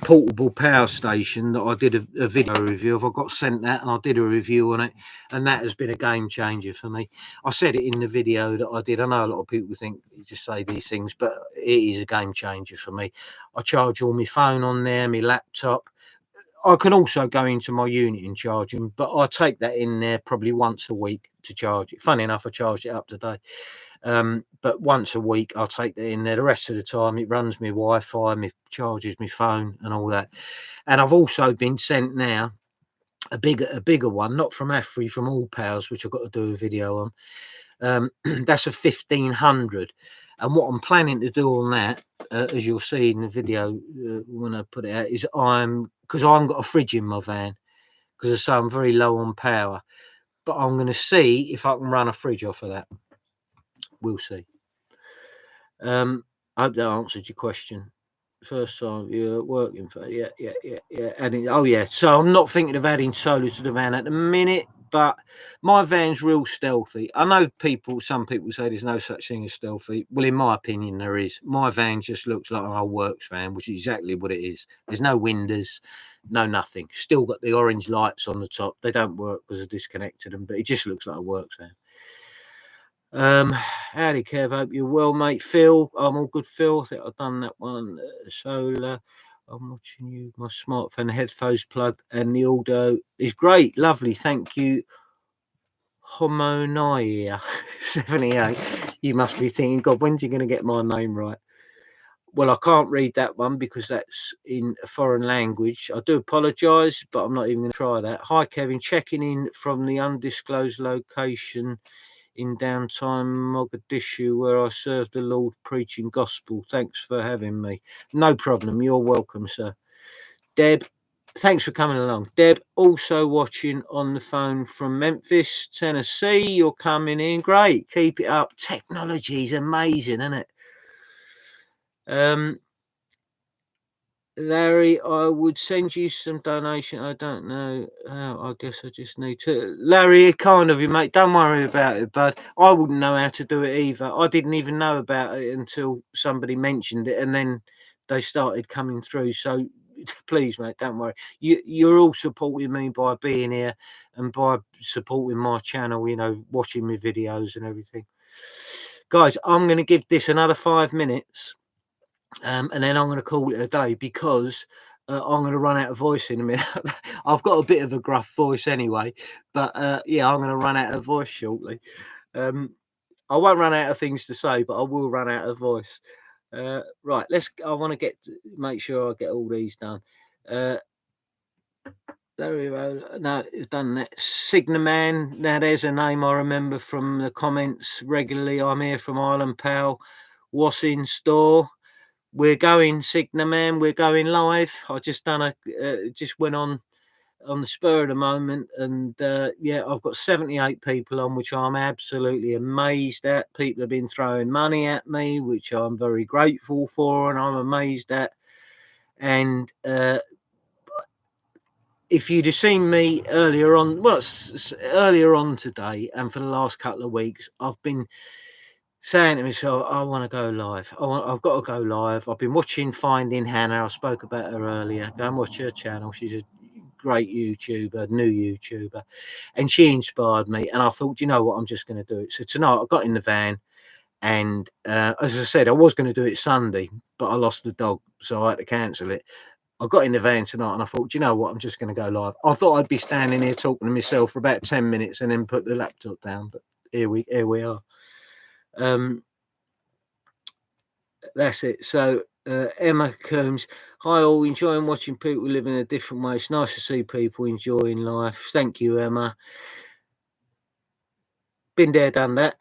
portable power station that I did a video review of. I got sent that and I did a review on it, and that has been a game changer for me. I said it in the video that I did. I know a lot of people think you just say these things, but it is a game changer for me. I charge all my phone on there, my laptop. I can also go into my unit and charge them, but I take that in there probably once a week to charge it. Funny enough, I charged it up today. But once a week I'll take that in there. The rest of the time it runs my Wi-Fi, charges my phone and all that. And I've also been sent now a bigger one, not from AFRI, from All Powers, which I've got to do a video on. That's a 1500, and what I'm planning to do on that, as you'll see in the video when I put it out, is because I haven't got a fridge in my van, because I say I'm very low on power, but I'm going to see if I can run a fridge off of that. We'll see. I hope that answered your question. First time you're working for, yeah. Adding, oh yeah. So I'm not thinking of adding solar to the van at the minute. but my van's real stealthy. I know some people say there's no such thing as stealthy. Well, in my opinion, there is. My van just looks like an old works van, which is exactly what it is. There's no windows, no nothing. Still got the orange lights on the top. They don't work because I disconnected them, but it just looks like a works van. Howdy, Kev. Hope you're well, mate. Phil, I'm all good, Phil. I think I've done that one. Solar. I'm watching you. My smartphone, the headphones plugged, and the audio is great. Lovely. Thank you. Homonia 78. You must be thinking, God, when's you going to get my name right? Well, I can't read that one because that's in a foreign language. I do apologise, but I'm not even going to try that. Hi, Kevin. Checking in from the undisclosed location in downtime Mogadishu, where I serve the Lord preaching gospel. Thanks for having me. No problem. You're welcome, sir. Deb, thanks for coming along. Deb, also watching on the phone from Memphis, Tennessee. You're coming in. Great. Keep it up. Technology is amazing, isn't it? Larry, I would send you some donation. I don't know how. I guess I just need to. Larry, kind of you, mate. Don't worry about it, bud. I wouldn't know how to do it either. I didn't even know about it until somebody mentioned it, and then they started coming through. So please, mate, don't worry. You're all supporting me by being here and by supporting my channel. You know, watching my videos and everything. Guys, I'm going to give this another 5 minutes. And then I'm going to call it a day because I'm going to run out of voice in a minute. I've got a bit of a gruff voice anyway, but yeah, I'm going to run out of voice shortly. I won't run out of things to say, but I will run out of voice. Right, I want to make sure I get all these done. There we go. No, you've done that. Signaman. Now, there's a name I remember from the comments regularly. I'm here from Island Pal. What's in store? We're going, Signaman. We're going live. I just just went on the spur of the moment, and yeah, I've got 78 people on, which I'm absolutely amazed at. People have been throwing money at me, which I'm very grateful for, and I'm amazed at. And if you'd have seen me earlier on, earlier on today, and for the last couple of weeks, I've been saying to myself, I want to go live. I've got to go live. I've been watching Finding Hannah. I spoke about her earlier. Go and watch her channel. She's a great YouTuber, new YouTuber, and she inspired me. And I thought, you know what, I'm just going to do it. So tonight I got in the van, and as I said, I was going to do it Sunday, but I lost the dog, so I had to cancel it. I got in the van tonight and I thought, you know what, I'm just going to go live. I thought I'd be standing here talking to myself for about 10 minutes and then put the laptop down, but here we are. That's it. So Emma Coombs, hi all, enjoying watching people live in a different way. It's nice to see people enjoying life. Thank you, Emma. Been there, done that.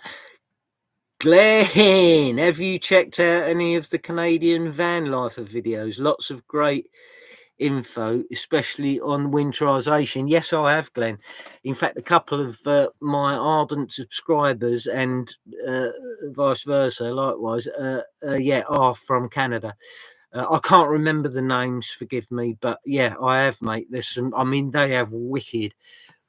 Glenn, have you checked out any of the Canadian van lifer videos? Lots of great info, especially on winterization. Yes, I have, Glenn. In fact, a couple of my ardent subscribers and vice versa, likewise, yeah, are from Canada. I can't remember the names, forgive me, but yeah, I have, mate. There's some, I mean, they have wicked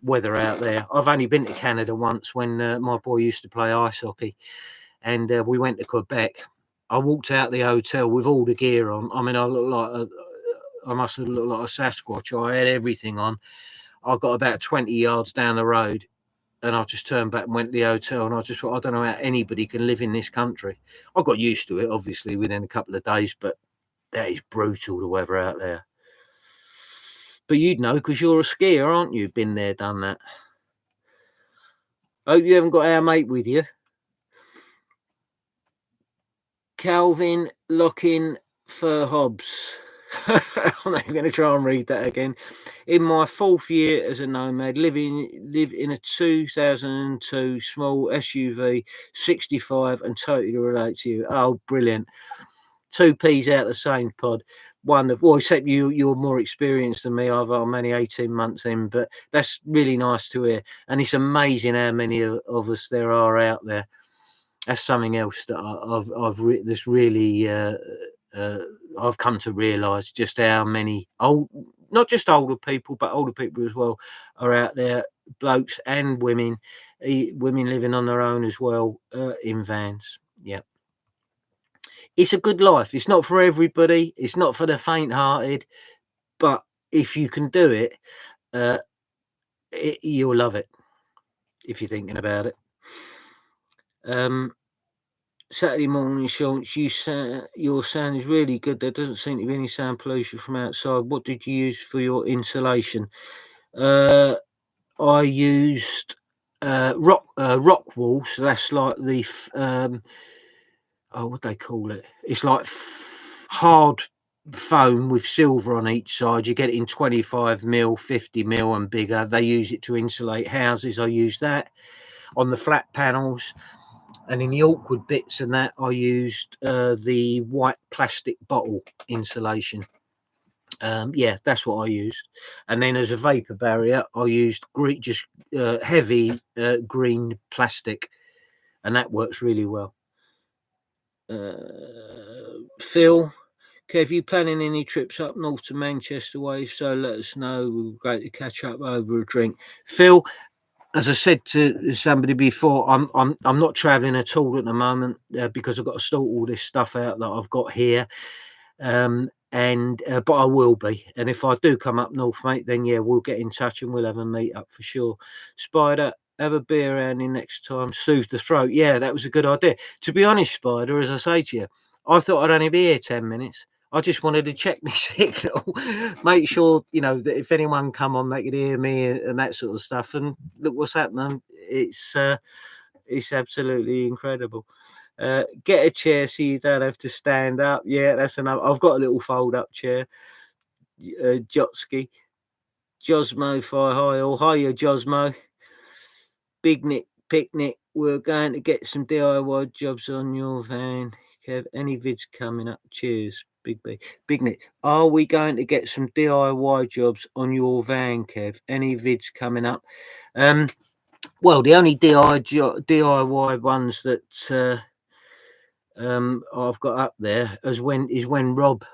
weather out there. I've only been to Canada once when my boy used to play ice hockey, and we went to Quebec. I walked out the hotel with all the gear on. I mean, I must have looked like a Sasquatch. I had everything on. I got about 20 yards down the road, and I just turned back and went to the hotel. And I just thought, I don't know how anybody can live in this country. I got used to it, obviously, within a couple of days, but that is brutal, the weather out there. But you'd know because you're a skier, aren't you? Been there, done that. Hope you haven't got our mate with you. Calvin Lockin for Hobbs. I'm not even going to try and read that again. In my 4th year as a nomad, live in a 2002 small SUV 65 and totally relate to you. Oh, brilliant. 2 peas out of the same pod. Wonderful. Well, except you're more experienced than me. I'm only 18 months in, but that's really nice to hear. And it's amazing how many of us there are out there. That's something else that I've come to realise just how many old. not just older people, but older people as well are out there, blokes and women, women living on their own as well, in vans. Yeah. It's a good life. It's not for everybody. It's not for the faint-hearted, but if you can do it, you'll love it if you're thinking about it. Saturday morning insurance, your sound is really good. There doesn't seem to be any sound pollution from outside. What did you use for your insulation? I used rock wool, so that's like the what they call it? It's like hard foam with silver on each side. You get it in 25mm, 50mm and bigger. They use it to insulate houses. I use that on the flat panels. And in the awkward bits and that, I used the white plastic bottle insulation. Yeah, that's what I used. And then as a vapor barrier, I used just heavy green plastic, and that works really well. Phil, Kev, you planning any trips up north to Manchester way? If so, let us know. We'll be great to catch up over a drink. Phil, as I said to somebody before, I'm not travelling at all at the moment because I've got to sort all this stuff out that I've got here. But I will be, and if I do come up north, mate, then yeah, we'll get in touch and we'll have a meet up for sure. Spider, have a beer around you next time, soothe the throat. Yeah, that was a good idea. To be honest, Spider, as I say to you, I thought I'd only be here 10 minutes. I just wanted to check my signal, make sure, you know, that if anyone come on, they could hear me and that sort of stuff. And look what's happening. It's absolutely incredible. Get a chair so you don't have to stand up. Yeah, that's enough. I've got a little fold-up chair. Jotsky, Josmo, hi, or hiya, Josmo. Big Nick, Picnic. We're going to get some DIY jobs on your van. Kev, any vids coming up? Cheers, Big B. Big Nick, are we going to get some DIY jobs on your van, Kev? Any vids coming up? Well, the only DIY ones that I've got up there is when Rob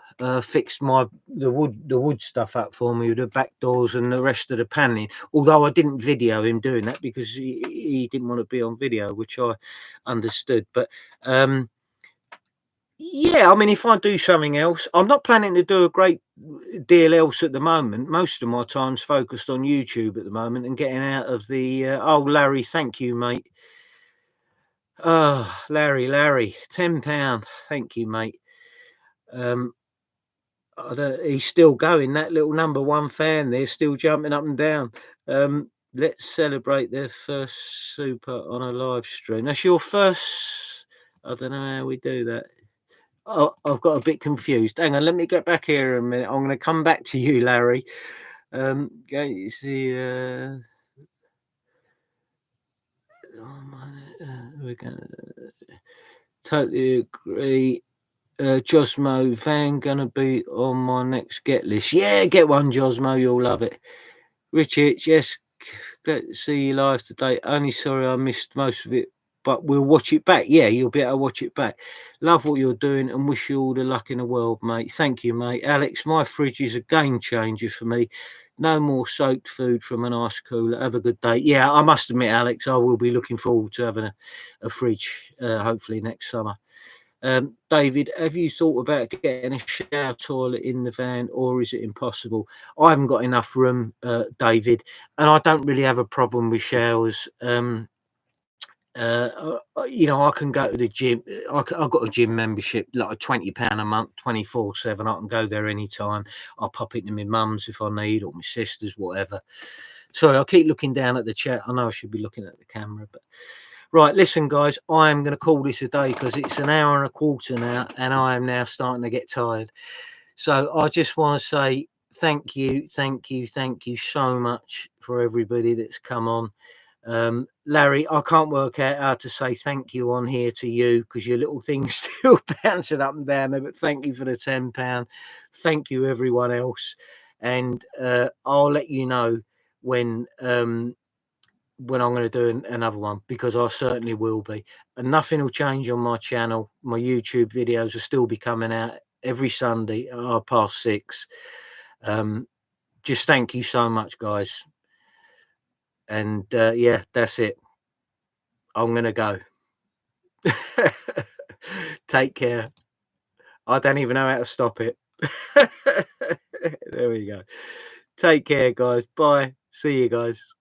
fixed the wood stuff up for me with the back doors and the rest of the paneling. Although I didn't video him doing that because he didn't want to be on video, which I understood. But yeah, I mean, if I do something else, I'm not planning to do a great deal else at the moment. Most of my time's focused on YouTube at the moment and getting out of the. Larry, thank you, mate. Oh, Larry, £10. Thank you, mate. He's still going. That little number one fan there, still jumping up and down. Let's celebrate their first super on a live stream. That's your first. I don't know how we do that. Oh, I've got a bit confused. Hang on, let me get back here a minute. I'm going to come back to you, Larry. Go you see. We're going to totally agree. Josmo, van gonna be on my next get list. Yeah, get one, Josmo, you'll love it. Richard, yes, glad to see you live today. Only sorry I missed most of it, but we'll watch it back. Yeah, you'll be able to watch it back. Love what you're doing and wish you all the luck in the world, mate. Thank you, mate. Alex, my fridge is a game changer for me. No more soaked food from an ice cooler. Have a good day. Yeah, I must admit, Alex, I will be looking forward to having a fridge, hopefully next summer. David, have you thought about getting a shower toilet in the van, or is it impossible? I haven't got enough room, David, and I don't really have a problem with showers. You know, I can go to the gym. I've got a gym membership, like £20 a month, 24/7. I can go there anytime. I'll pop into my mum's if I need, or my sister's, whatever. Sorry, I keep looking down at the chat. I know I should be looking at the camera, but right, listen, guys, I am going to call this a day because it's an hour and a quarter now, and I am now starting to get tired. So I just want to say thank you so much for everybody that's come on. Larry, I can't work out how to say thank you on here to you because your little thing's still bouncing up and down there, but thank you for the £10. Thank you, everyone else. And I'll let you know when I'm going to do another one, because I certainly will be. And nothing will change on my channel. My YouTube videos will still be coming out every Sunday at 6:30. just thank you so much, guys. And yeah, that's it. I'm gonna go. Take care. I don't even know how to stop it. There we go. Take care, guys. Bye. See you guys.